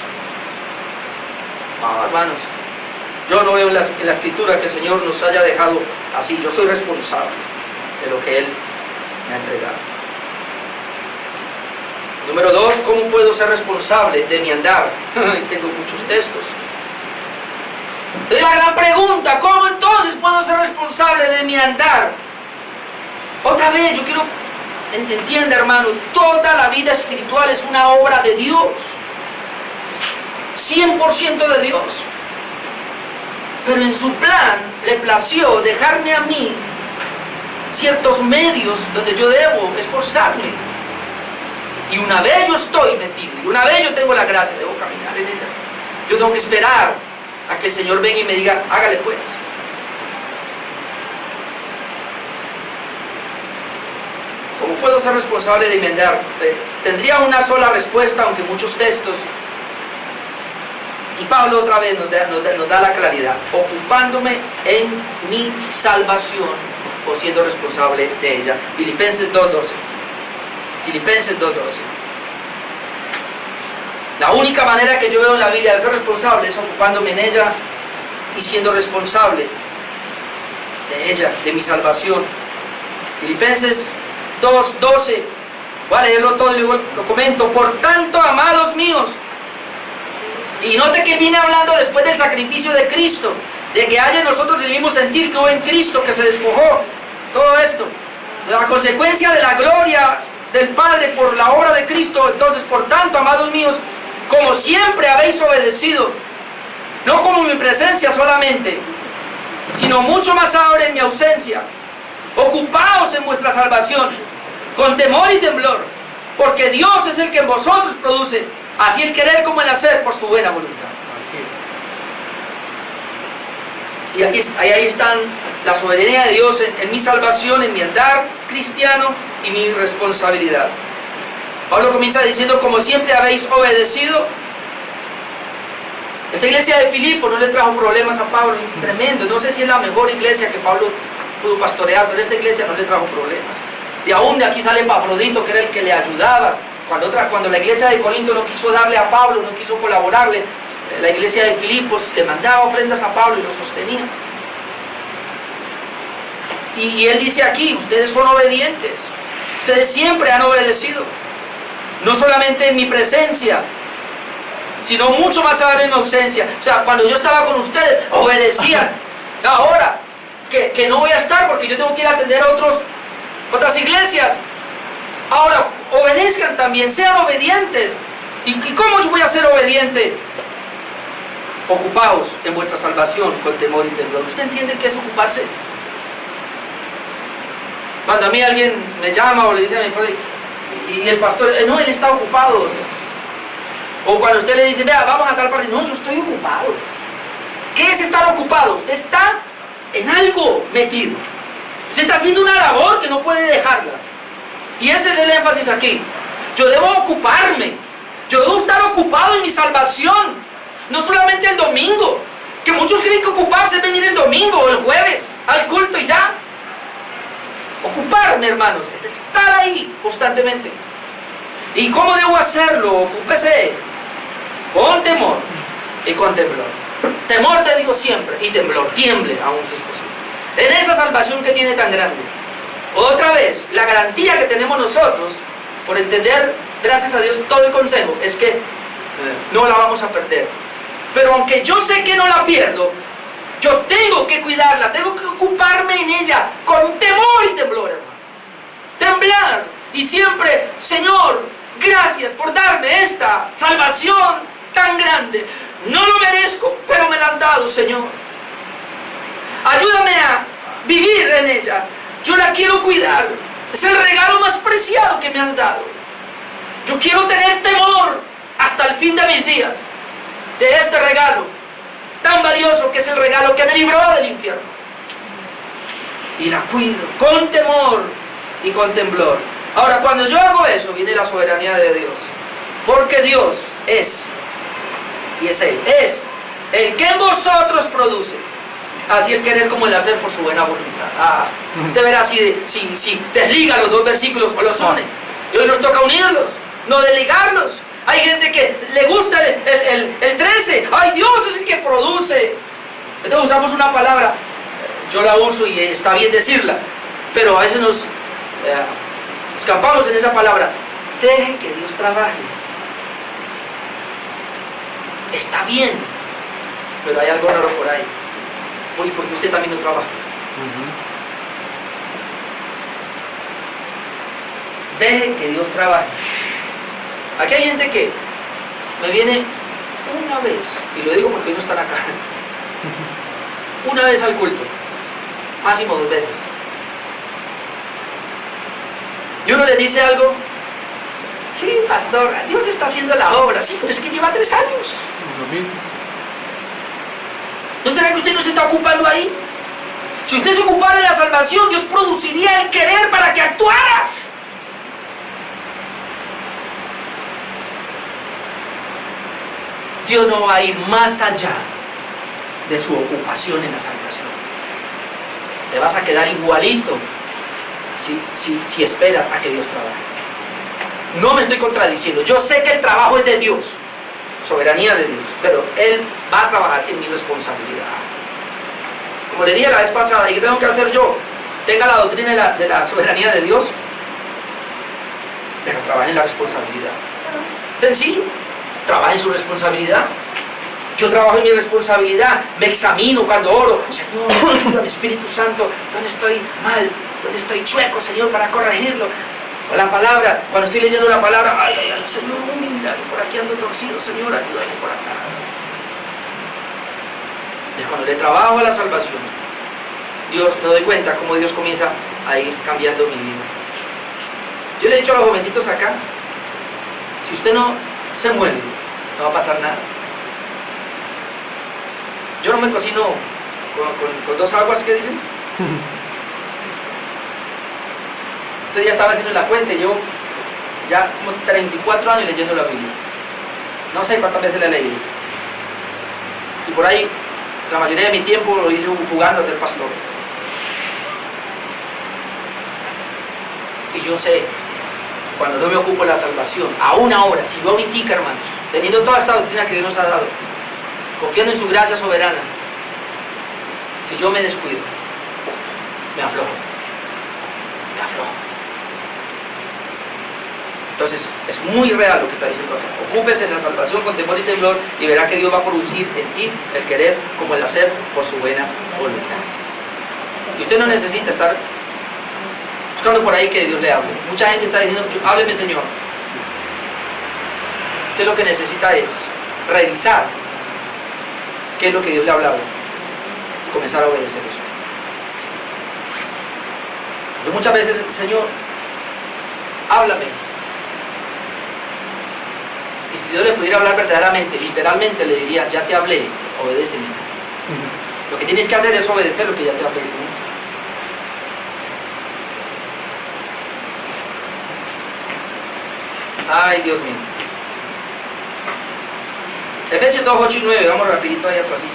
Speaker 2: No, hermanos, yo no veo en la escritura que el Señor nos haya dejado así. Yo soy responsable de lo que Él me ha entregado. Número 2, ¿cómo puedo ser responsable de mi andar? Tengo muchos textos. Es la gran pregunta, ¿cómo entonces puedo ser responsable de mi andar? Otra vez, yo quiero, entienda, hermano, toda la vida espiritual es una obra de Dios. 100% de Dios. Pero en su plan le plació dejarme a mí ciertos medios donde yo debo esforzarme. Y una vez yo estoy metido, y una vez yo tengo la gracia, debo caminar en ella. Yo tengo que esperar a que el Señor venga y me diga, hágale pues. ¿Cómo puedo ser responsable de mi andar? Tendría una sola respuesta, aunque muchos textos. Y Pablo otra vez nos da la claridad, ocupándome en mi salvación o siendo responsable de ella. Filipenses 2:12. Filipenses 2:12. La única manera que yo veo en la Biblia de ser responsable es ocupándome en ella y siendo responsable de ella, de mi salvación. Filipenses 2:12. Voy a leerlo todo y luego lo comento. Por tanto, amados míos, y note que viene hablando después del sacrificio de Cristo, de que haya en nosotros el mismo sentir que hubo en Cristo, que se despojó, todo esto. La consecuencia de la gloria del Padre por la obra de Cristo. Entonces, por tanto, amados míos, como siempre habéis obedecido, no como en mi presencia solamente, sino mucho más ahora en mi ausencia, ocupaos en vuestra salvación, con temor y temblor, porque Dios es el que en vosotros produce, así el querer como el hacer por su buena voluntad. Y ahí están la soberanía de Dios en mi salvación, en mi andar cristiano y mi responsabilidad. Pablo comienza diciendo, como siempre habéis obedecido. Esta iglesia de Filipo no le trajo problemas a Pablo, tremendo. No sé si es la mejor iglesia que Pablo pudo pastorear, pero esta iglesia no le trajo problemas. Y aún de aquí sale Epafrodito, que era el que le ayudaba. Cuando la iglesia de Corinto no quiso darle a Pablo, no quiso colaborarle, la iglesia de Filipos le mandaba ofrendas a Pablo y lo sostenía. Y él dice aquí, ustedes son obedientes. Ustedes siempre han obedecido. No solamente en mi presencia, sino mucho más ahora en mi ausencia. O sea, cuando yo estaba con ustedes, obedecían. Ahora, que no voy a estar porque yo tengo que ir a atender a otras iglesias. Ahora, obedezcan también, sean obedientes. ¿Y cómo yo voy a ser obediente? Ocupaos en vuestra salvación con temor y temblor. ¿Usted entiende qué es ocuparse? Cuando a mí alguien me llama o le dice a mi padre, y el pastor, no, él está ocupado. O cuando usted le dice, vea, vamos a tal parte, no, yo estoy ocupado. ¿Qué es estar ocupado? Usted está en algo metido. Usted está haciendo una labor que no puede dejarla. Y ese es el énfasis aquí. Yo debo ocuparme. Yo debo estar ocupado en mi salvación. No solamente el domingo. Que muchos creen que ocuparse es venir el domingo o el jueves al culto y ya. Ocuparme, hermanos, es estar ahí constantemente. ¿Y cómo debo hacerlo? Ocúpese con temor y con temblor. Temor de Dios siempre y temblor, tiemble aún si es posible. En esa salvación que tiene tan grande. Otra vez, la garantía que tenemos nosotros, por entender, gracias a Dios, todo el consejo, es que no la vamos a perder. Pero aunque yo sé que no la pierdo, yo tengo que cuidarla, tengo que ocuparme en ella con temor y temblor, hermano. Temblar y siempre, Señor, gracias por darme esta salvación tan grande. No lo merezco, pero me la has dado, Señor. Ayúdame a vivir en ella. Yo la quiero cuidar. Es el regalo más preciado que me has dado. Yo quiero tener temor hasta el fin de mis días de este regalo tan valioso que es el regalo que me libró del infierno. Y la cuido con temor y con temblor. Ahora, cuando yo hago eso, viene la soberanía de Dios. Porque Dios es, y es Él, es el que en vosotros produce, así el querer como el hacer por su buena voluntad. Usted verá si desliga los dos versículos o los une. Y hoy nos toca unirlos, no desligarlos. Hay gente que le gusta el 13. ¡Ay, Dios es el que produce! Entonces usamos una palabra, yo la uso y está bien decirla, pero a veces nos escapamos en esa palabra. Deje que Dios trabaje. Está bien, pero hay algo raro por ahí. Uy, porque usted también no trabaja. Deje que Dios trabaje. Aquí hay gente que me viene una vez, y lo digo porque ellos están acá, una vez al culto, máximo 2 veces. Y uno le dice algo, sí, pastor, Dios está haciendo la obra, sí, pero es que lleva 3 años. ¿No será que usted no se está ocupando ahí? Si usted se ocupara de la salvación, Dios produciría el querer para que actuaras. Dios no va a ir más allá de su ocupación en la salvación. Te vas a quedar igualito si esperas a que Dios trabaje. No me estoy contradiciendo. Yo sé que el trabajo es de Dios, soberanía de Dios, pero Él va a trabajar en mi responsabilidad. Como le dije la vez pasada, ¿y qué tengo que hacer yo? Tenga la doctrina de la soberanía de Dios, pero trabaje en la responsabilidad. Sencillo. Trabaja en su responsabilidad. Yo trabajo en mi responsabilidad. Me examino cuando oro. Señor, ayúdame, Espíritu Santo. ¿Dónde estoy mal? ¿Dónde estoy chueco, Señor, para corregirlo? O la palabra, cuando estoy leyendo la palabra, ay, ay, ay, Señor, mira, por aquí ando torcido, Señor, ayúdame por acá. Es cuando le trabajo a la salvación, Dios, me doy cuenta cómo Dios comienza a ir cambiando mi vida. Yo le he dicho a los jovencitos acá, si usted no se mueve, no va a pasar nada. Yo no me cocino con dos aguas, ¿qué dicen? Entonces ya estaba haciendo la cuenta y llevo ya como 34 años leyendo la Biblia. No sé cuántas veces la he leído. Y por ahí, la mayoría de mi tiempo lo hice jugando a ser pastor. Y yo sé, cuando no me ocupo de la salvación, aún ahora, si yo ahorita, hermano, teniendo toda esta doctrina que Dios nos ha dado, confiando en su gracia soberana, si yo me descuido, me aflojo. Me aflojo. Entonces, es muy real lo que está diciendo acá. Ocúpese en la salvación con temor y temblor y verá que Dios va a producir en ti el querer como el hacer por su buena voluntad. Y usted no necesita estar buscando por ahí que Dios le hable. Mucha gente está diciendo, hábleme, Señor. Usted lo que necesita es revisar qué es lo que Dios le ha hablado y comenzar a obedecer eso. Yo muchas veces, Señor, háblame. Y si Dios le pudiera hablar verdaderamente, literalmente le diría, ya te hablé, obedéceme. Lo que tienes que hacer es obedecer lo que ya te hablé. Ay, Dios mío. Efesios 2, 8 y 9, vamos rapidito ahí atrásito.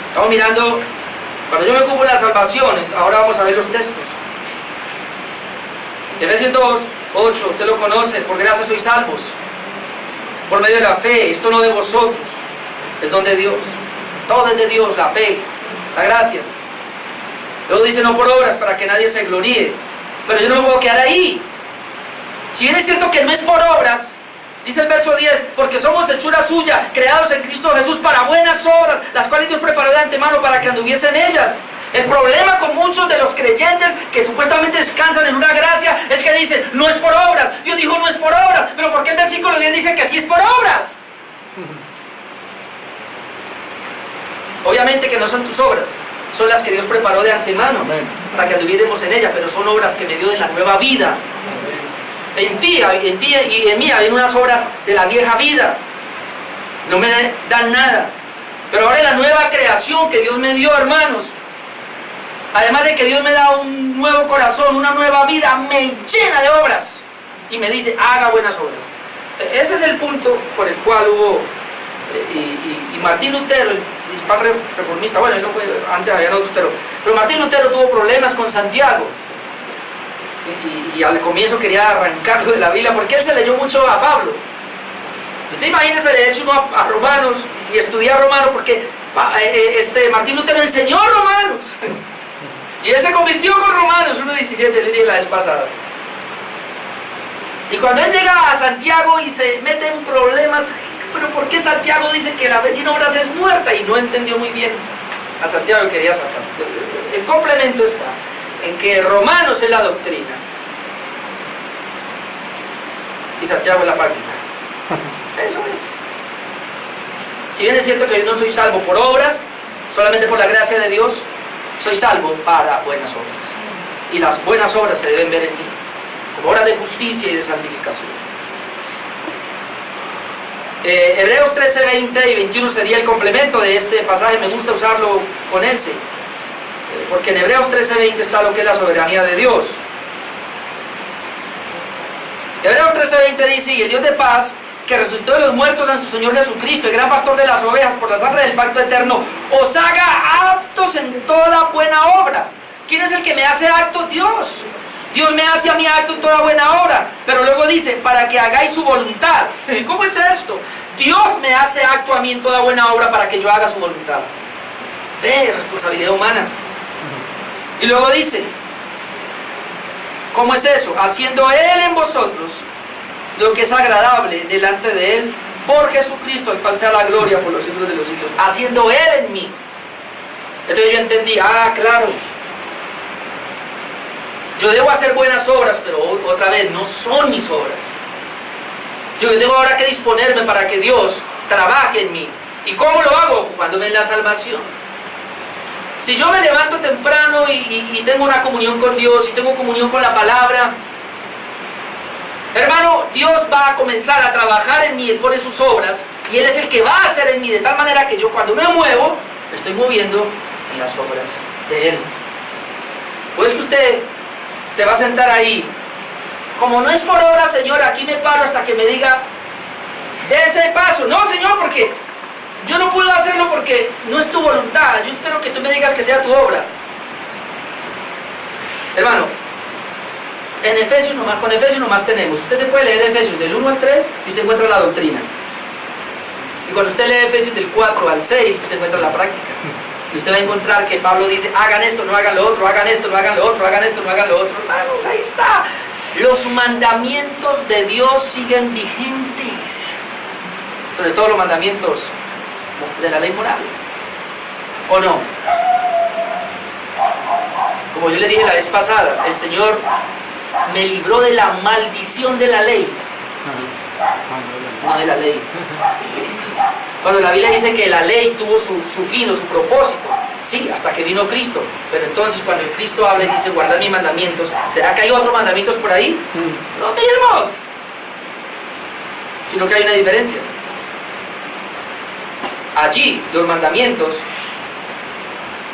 Speaker 2: Estamos mirando, cuando yo me ocupo de la salvación, ahora vamos a ver los textos. Efesios 2, 8, usted lo conoce, por gracia sois salvos, por medio de la fe, esto no de vosotros, es don de Dios, todo es de Dios, la fe, la gracia. Luego dice no por obras para que nadie se gloríe, pero yo no me puedo quedar ahí. Si bien es cierto que no es por obras, dice el verso 10, porque somos hechura suya, creados en Cristo Jesús para buenas obras, las cuales Dios preparó de antemano para que anduviesen ellas. El problema con muchos de los creyentes que supuestamente descansan en una gracia es que dicen, no es por obras. Dios dijo no es por obras, pero ¿por qué el versículo 10 dice que sí es por obras? Obviamente que no son tus obras, son las que Dios preparó de antemano para que anduviéramos en ellas, pero son obras que me dio en la nueva vida. En ti y en mí había unas obras de la vieja vida, no me dan nada, pero ahora en la nueva creación que Dios me dio, hermanos, además de que Dios me da un nuevo corazón, una nueva vida, me llena de obras y me dice, haga buenas obras. Ese es el punto por el cual hubo, y Martín Lutero, el principal reformista, bueno, él no fue, antes había otros, pero Martín Lutero tuvo problemas con Santiago. Y al comienzo quería arrancarlo de la Biblia porque él se leyó mucho a Pablo. Usted imagínese leerse uno a Romanos y estudiar Romanos porque Martín Lutero enseñó Romanos. Y él se convirtió con Romanos 1.17, le dije la vez pasada. Y cuando él llega a Santiago y se mete en problemas, pero ¿por qué Santiago dice que la fe sin obras es muerta? Y no entendió muy bien a Santiago y quería sacar. El complemento está en que Romanos es la doctrina y Santiago es la práctica. Eso es. Si bien es cierto que yo no soy salvo por obras, solamente por la gracia de Dios, soy salvo para buenas obras. Y las buenas obras se deben ver en mí, como obras de justicia y de santificación. Hebreos 13, 20 y 21 sería el complemento de este pasaje. Me gusta usarlo con ese, porque en Hebreos 13, 20 está lo que es la soberanía de Dios. Hebreos 13, 20 dice, y el Dios de paz, que resucitó de los muertos a su Señor Jesucristo, el gran pastor de las ovejas, por la sangre del pacto eterno, os haga aptos en toda buena obra. ¿Quién es el que me hace apto? Dios. Dios me hace a mí apto en toda buena obra. Pero luego dice, para que hagáis su voluntad. ¿Cómo es esto? Dios me hace apto a mí en toda buena obra para que yo haga su voluntad. Ve, responsabilidad humana. Y luego dice, ¿cómo es eso? Haciendo Él en vosotros lo que es agradable delante de Él, por Jesucristo, al cual sea la gloria por los siglos de los siglos. Haciendo Él en mí. Entonces yo entendí, claro. Yo debo hacer buenas obras, pero otra vez, no son mis obras. Yo tengo ahora que disponerme para que Dios trabaje en mí. ¿Y cómo lo hago? Ocupándome en la salvación. Si yo me levanto temprano y tengo una comunión con Dios y tengo comunión con la palabra, hermano, Dios va a comenzar a trabajar en mí, Él pone sus obras y Él es el que va a hacer en mí de tal manera que yo cuando me muevo, me estoy moviendo en las obras de Él. Pues que usted se va a sentar ahí, como no es por obra, Señor, aquí me paro hasta que me diga, dé ese paso. No, Señor, porque yo no puedo hacerlo porque no es tu voluntad. Yo espero que tú me digas que sea tu obra. Hermano, en Efesios nomás, con Efesios nomás tenemos. Usted se puede leer Efesios del 1 al 3 y usted encuentra la doctrina. Y cuando usted lee Efesios del 4 al 6, usted encuentra la práctica. Y usted va a encontrar que Pablo dice, hagan esto, no hagan lo otro, hagan esto, no hagan lo otro, hagan esto, no hagan lo otro. Hermanos, ahí está. Los mandamientos de Dios siguen vigentes. Sobre todo los mandamientos de la ley moral. ¿O no? Como yo le dije la vez pasada, el Señor me libró de la maldición de la ley. No de la ley. Cuando la Biblia dice que la ley tuvo su fin o su propósito, sí, hasta que vino Cristo. Pero entonces cuando el Cristo habla y dice, guardad mis mandamientos, ¿será que hay otros mandamientos por ahí? Los mismos. Sino que hay una diferencia. Allí los mandamientos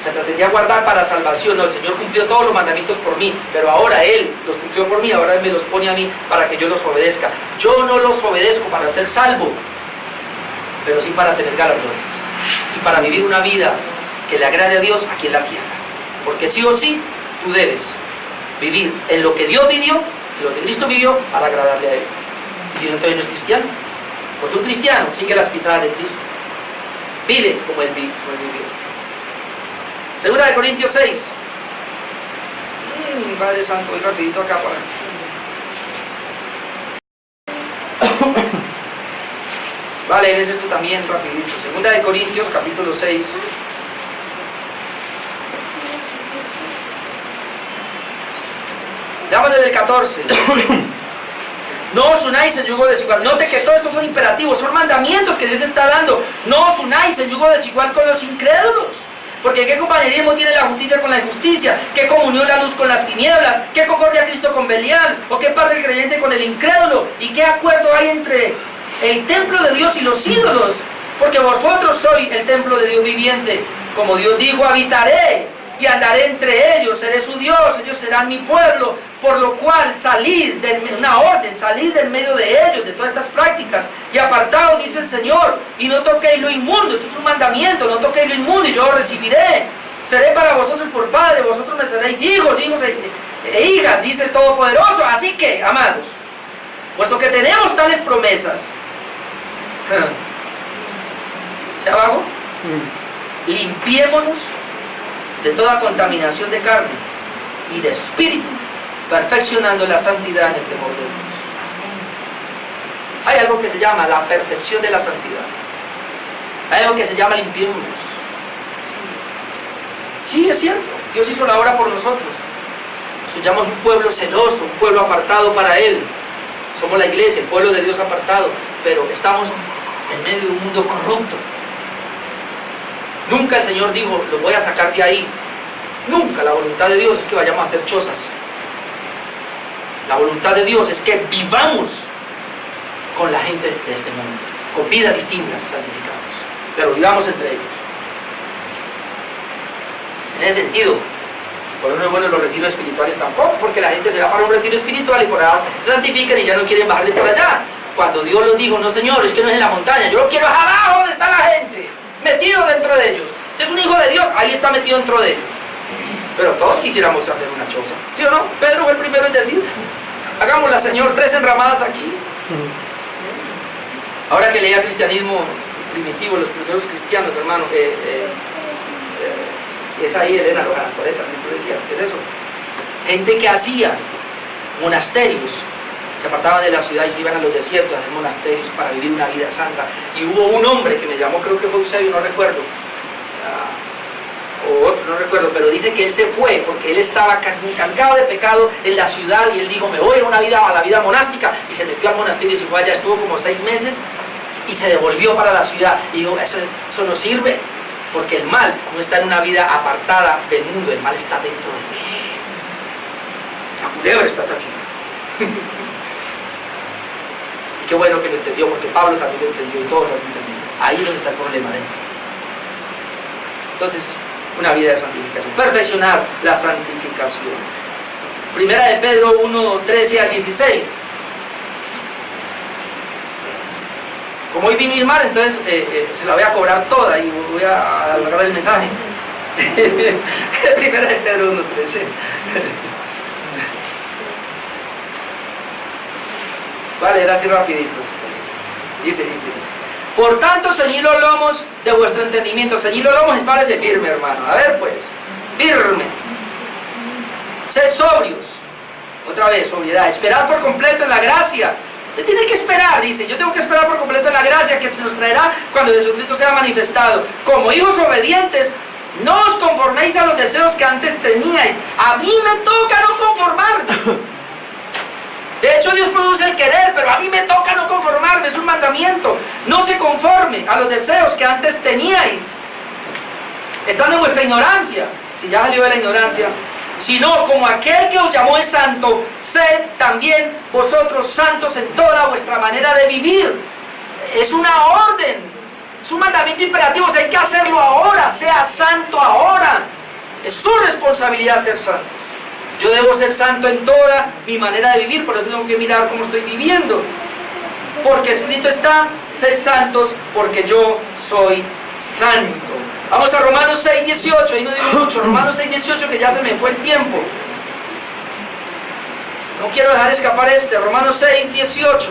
Speaker 2: se pretendía guardar para salvación. No, el Señor cumplió todos los mandamientos por mí, pero ahora Él los cumplió por mí, ahora Él me los pone a mí para que yo los obedezca. Yo no los obedezco para ser salvo, pero sí para tener galardones y para vivir una vida que le agrade a Dios aquí en la tierra. Porque sí o sí, tú debes vivir en lo que Dios vivió, en lo que Cristo vivió, para agradarle a Él. Y si no, entonces no es cristiano. Porque un cristiano sigue las pisadas de Cristo. Vive como Él vivió. Segunda de Corintios 6. Padre Santo, voy rapidito acá para... Vale, es esto también rapidito. Segunda de Corintios, capítulo 6. Leamos desde el 14. No os unáis en yugo desigual. Note que todos estos son imperativos, son mandamientos que Dios está dando. No os unáis en yugo desigual con los incrédulos. Porque ¿qué compañerismo tiene la justicia con la injusticia? ¿Qué comunión la luz con las tinieblas? ¿Qué concordia Cristo con Belial? ¿O qué parte el creyente con el incrédulo? ¿Y qué acuerdo hay entre el templo de Dios y los ídolos? Porque vosotros sois el templo de Dios viviente. Como Dios dijo, habitaré y andaré entre ellos, seré su Dios, ellos serán mi pueblo. Por lo cual salid salid del medio de ellos, de todas estas prácticas, y apartaos, dice el Señor, y no toquéis lo inmundo. Esto es un mandamiento, no toquéis lo inmundo, y yo lo recibiré. Seré para vosotros por padre, vosotros me seréis hijos e hijas, dice el Todopoderoso. Así que, amados, puesto que tenemos tales promesas, ¿se abajo? Limpiémonos de toda contaminación de carne y de espíritu, perfeccionando la santidad en el temor de Dios. Hay algo que se llama la perfección de la santidad. Hay algo que se llama limpiémonos. Sí, es cierto, Dios hizo la obra por nosotros. Somos un pueblo celoso, un pueblo apartado para Él. Somos la iglesia, el pueblo de Dios apartado, pero estamos en medio de un mundo corrupto. Nunca el Señor dijo, los voy a sacar de ahí. Nunca. La voluntad de Dios es que vayamos a hacer chozas. La voluntad de Dios es que vivamos con la gente de este mundo, con vidas distintas, santificadas, pero vivamos entre ellos. En ese sentido, por uno es bueno los retiros espirituales tampoco, porque la gente se va para un retiro espiritual y por allá se santifican y ya no quieren bajar de por allá. Cuando Dios los dijo, no Señor, es que no es en la montaña, yo lo quiero abajo donde está la gente, metido dentro de ellos. Usted es un hijo de Dios, ahí está metido dentro de ellos. Pero todos quisiéramos hacer una choza, ¿sí o no? Pedro fue el primero en decir, hagámosla, Señor, 3 enramadas aquí. Ahora que leía cristianismo primitivo, los primeros cristianos, hermano, es ahí Elena, los anacoretas, que tú decías, ¿qué es eso? Gente que hacía monasterios, se apartaban de la ciudad y se iban a los desiertos a hacer monasterios para vivir una vida santa. Y hubo un hombre que me llamó, creo que fue Eusebio, no recuerdo, o otro, no recuerdo, pero dice que él se fue porque él estaba cargado de pecado en la ciudad y él dijo, me voy a la vida monástica, y se metió al monasterio y se fue allá, estuvo como 6 meses y se devolvió para la ciudad y dijo, eso no sirve, porque el mal no está en una vida apartada del mundo, el mal está dentro de mí. La culebra estás aquí. Y qué bueno que lo entendió, porque Pablo también lo entendió y todos lo entendieron. Ahí es donde está el problema dentro. Entonces, una vida de santificación, perfeccionar la santificación. Primera de Pedro 1, 13 al 16. Como hoy vino Irmar, entonces se la voy a cobrar toda y voy a alargar el mensaje. Primera de Pedro 1, 13. Vale, era así rapidito. Dice. Por tanto, ceñid los lomos de vuestro entendimiento. Ceñid los lomos es parece firme, hermano. A ver, pues, firme. Sed sobrios. Otra vez, sobriedad. Esperad por completo en la gracia. Usted tiene que esperar, dice. Yo tengo que esperar por completo en la gracia que se nos traerá cuando Jesucristo sea manifestado. Como hijos obedientes, no os conforméis a los deseos que antes teníais. A mí me toca no conformarme. De hecho, Dios produce el querer, pero a mí me toca no conformarme, es un mandamiento. No se conforme a los deseos que antes teníais, estando en vuestra ignorancia, si ya salió de la ignorancia, sino como aquel que os llamó es santo, sed también vosotros santos en toda vuestra manera de vivir. Es una orden, es un mandamiento imperativo, o sea, hay que hacerlo ahora, sea santo ahora. Es su responsabilidad ser santo. Yo debo ser santo en toda mi manera de vivir, por eso tengo que mirar cómo estoy viviendo. Porque escrito está, sed santos porque yo soy santo. Vamos a Romanos 6, 18, ahí no digo mucho, Romanos 6, 18, que ya se me fue el tiempo. No quiero dejar escapar Romanos 6, 18.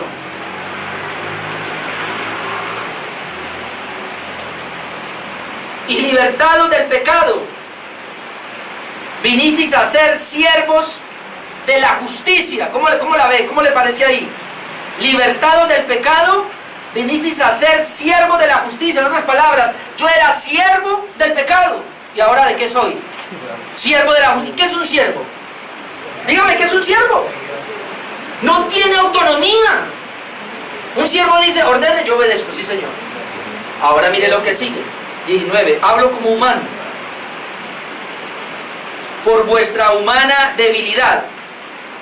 Speaker 2: Y libertados del pecado, vinisteis a ser siervos de la justicia. ¿Cómo la ve? ¿Cómo le parece ahí? Libertados del pecado, vinisteis a ser siervos de la justicia. En otras palabras, yo era siervo del pecado. ¿Y ahora de qué soy? Siervo de la justicia. ¿Qué es un siervo? Dígame, ¿qué es un siervo? No tiene autonomía. Un siervo dice, ordene, yo obedezco. Sí, señor. Ahora mire lo que sigue. 19. Hablo como humano. Por vuestra humana debilidad.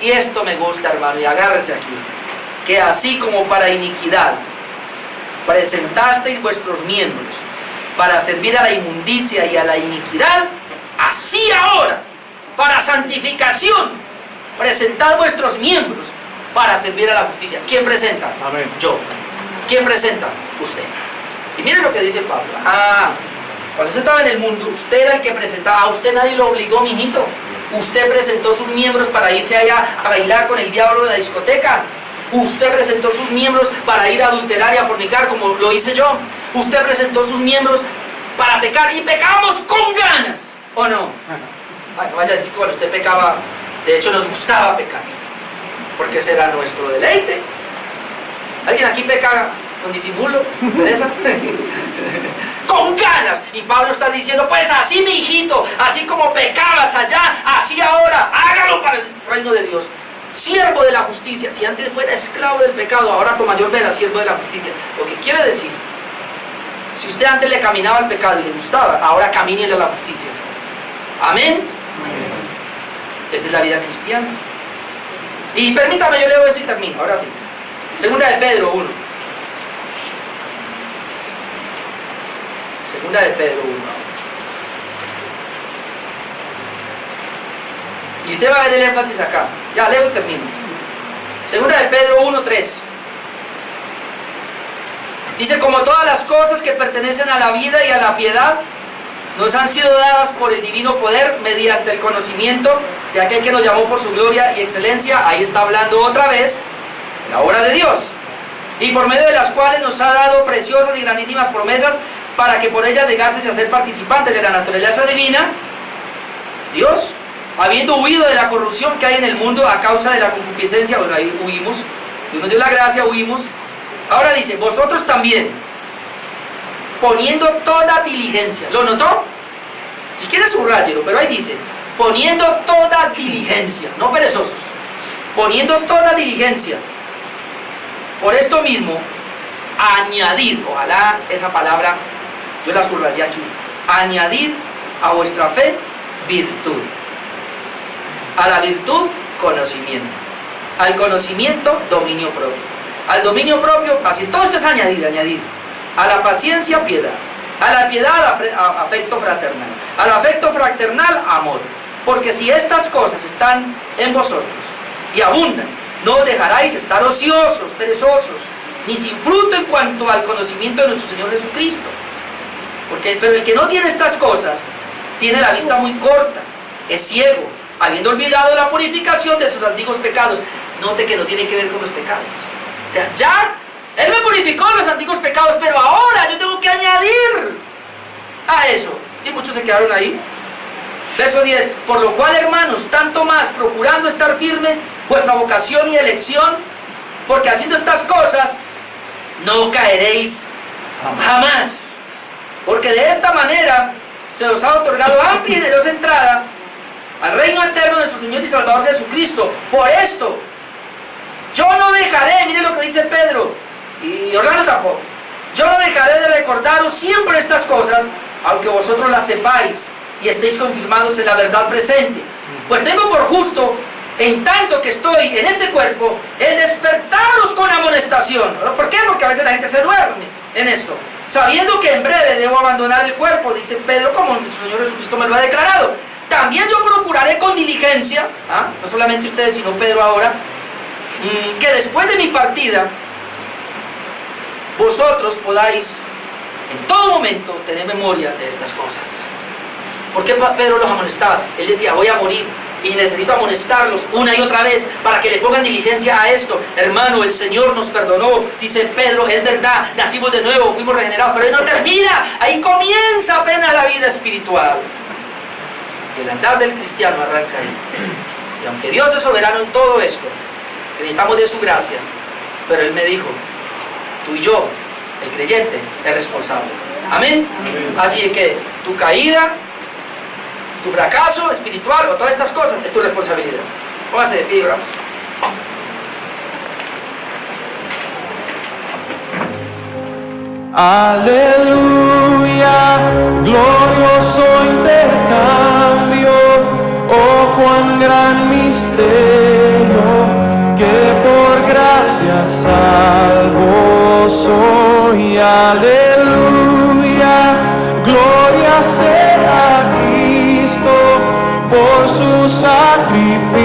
Speaker 2: Y esto me gusta, hermano, y agárrese aquí. Que así como para iniquidad presentasteis vuestros miembros para servir a la inmundicia y a la iniquidad, así ahora, para santificación, presentad vuestros miembros para servir a la justicia. ¿Quién presenta?
Speaker 1: Amén.
Speaker 2: Yo. ¿Quién presenta? Usted. Y miren lo que dice Pablo. Cuando usted estaba en el mundo, usted era el que presentaba. A usted nadie lo obligó, mijito. Usted presentó sus miembros para irse allá a bailar con el diablo en la discoteca. Usted presentó sus miembros para ir a adulterar y a fornicar, como lo hice yo. Usted presentó sus miembros para pecar, y pecábamos con ganas, ¿o no? No vaya a decir que cuando usted pecaba, de hecho nos gustaba pecar, porque ese era nuestro deleite. ¿Alguien aquí peca con disimulo? ¿Pereza? Con ganas. Y Pablo está diciendo, pues así, mi hijito, así como pecabas allá, así ahora, hágalo para el reino de Dios. Siervo de la justicia. Si antes fuera esclavo del pecado, ahora con mayor vela, siervo de la justicia. Lo que quiere decir, si usted antes le caminaba al pecado y le gustaba, ahora camínele a la justicia. Amén. Amén. Esa es la vida cristiana. Y permítame, yo leo eso y termino. Ahora sí. Segunda de Pedro 1. Segunda de Pedro 1. Y usted va a ver el énfasis acá. Ya, leo y termino. Segunda de Pedro 1, 3. Dice, como todas las cosas que pertenecen a la vida y a la piedad, nos han sido dadas por el divino poder mediante el conocimiento de aquel que nos llamó por su gloria y excelencia. Ahí está hablando otra vez la obra de Dios. Y por medio de las cuales nos ha dado preciosas y grandísimas promesas, para que por ellas llegases a ser participantes de la naturaleza divina. Dios, habiendo huido de la corrupción que hay en el mundo a causa de la concupiscencia, bueno, ahí huimos, Dios nos dio la gracia, huimos. Ahora dice, vosotros también, poniendo toda diligencia. ¿Lo notó? Si quieres subráyelo, pero ahí dice, poniendo toda diligencia, no perezosos, poniendo toda diligencia. Por esto mismo, añadid, ojalá esa palabra, yo la subrayé aquí, añadid a vuestra fe virtud, a la virtud conocimiento, al conocimiento dominio propio, al dominio propio paciencia, todo esto es añadir, a la paciencia piedad, a la piedad afecto fraternal, al afecto fraternal amor, porque si estas cosas están en vosotros y abundan, no dejaráis estar ociosos, perezosos, ni sin fruto en cuanto al conocimiento de nuestro Señor Jesucristo. Pero el que no tiene estas cosas, tiene la vista muy corta, es ciego, habiendo olvidado la purificación de sus antiguos pecados. Note que no tiene que ver con los pecados. O sea, ya, Él me purificó los antiguos pecados, pero ahora yo tengo que añadir a eso. Y muchos se quedaron ahí. Verso 10, por lo cual, hermanos, tanto más, procurando estar firme vuestra vocación y elección, porque haciendo estas cosas, no caeréis jamás. Porque de esta manera se os ha otorgado amplia y generosa entrada al reino eterno de nuestro Señor y Salvador Jesucristo. Por esto, yo no dejaré, miren lo que dice Pedro, y Orlando tampoco, yo no dejaré de recordaros siempre estas cosas, aunque vosotros las sepáis y estéis confirmados en la verdad presente. Pues tengo por justo, en tanto que estoy en este cuerpo, el despertaros con amonestación. ¿Por qué? Porque a veces la gente se duerme en esto. Sabiendo que en breve debo abandonar el cuerpo, dice Pedro, como nuestro Señor Jesucristo me lo ha declarado. También yo procuraré con diligencia, no solamente ustedes, sino Pedro ahora, que después de mi partida, vosotros podáis en todo momento tener memoria de estas cosas. ¿Por qué Pedro los amonestaba? Él decía, voy a morir y necesito amonestarlos una y otra vez para que le pongan diligencia a esto. Hermano, el Señor nos perdonó, dice Pedro, es verdad, nacimos de nuevo, fuimos regenerados, pero ahí no termina, ahí comienza apenas la vida espiritual. El andar del cristiano arranca ahí. Y aunque Dios es soberano en todo esto, necesitamos de su gracia, pero Él me dijo, tú y yo, el creyente, es responsable. Amén. Así es que tu caída, tu fracaso espiritual o todas estas cosas es tu responsabilidad. Póngase de pie y oramos.
Speaker 1: Aleluya, glorioso intercambio, oh cuán gran misterio, que por gracia salvo soy. Aleluya, gloria sea a Cristo por su sacrificio.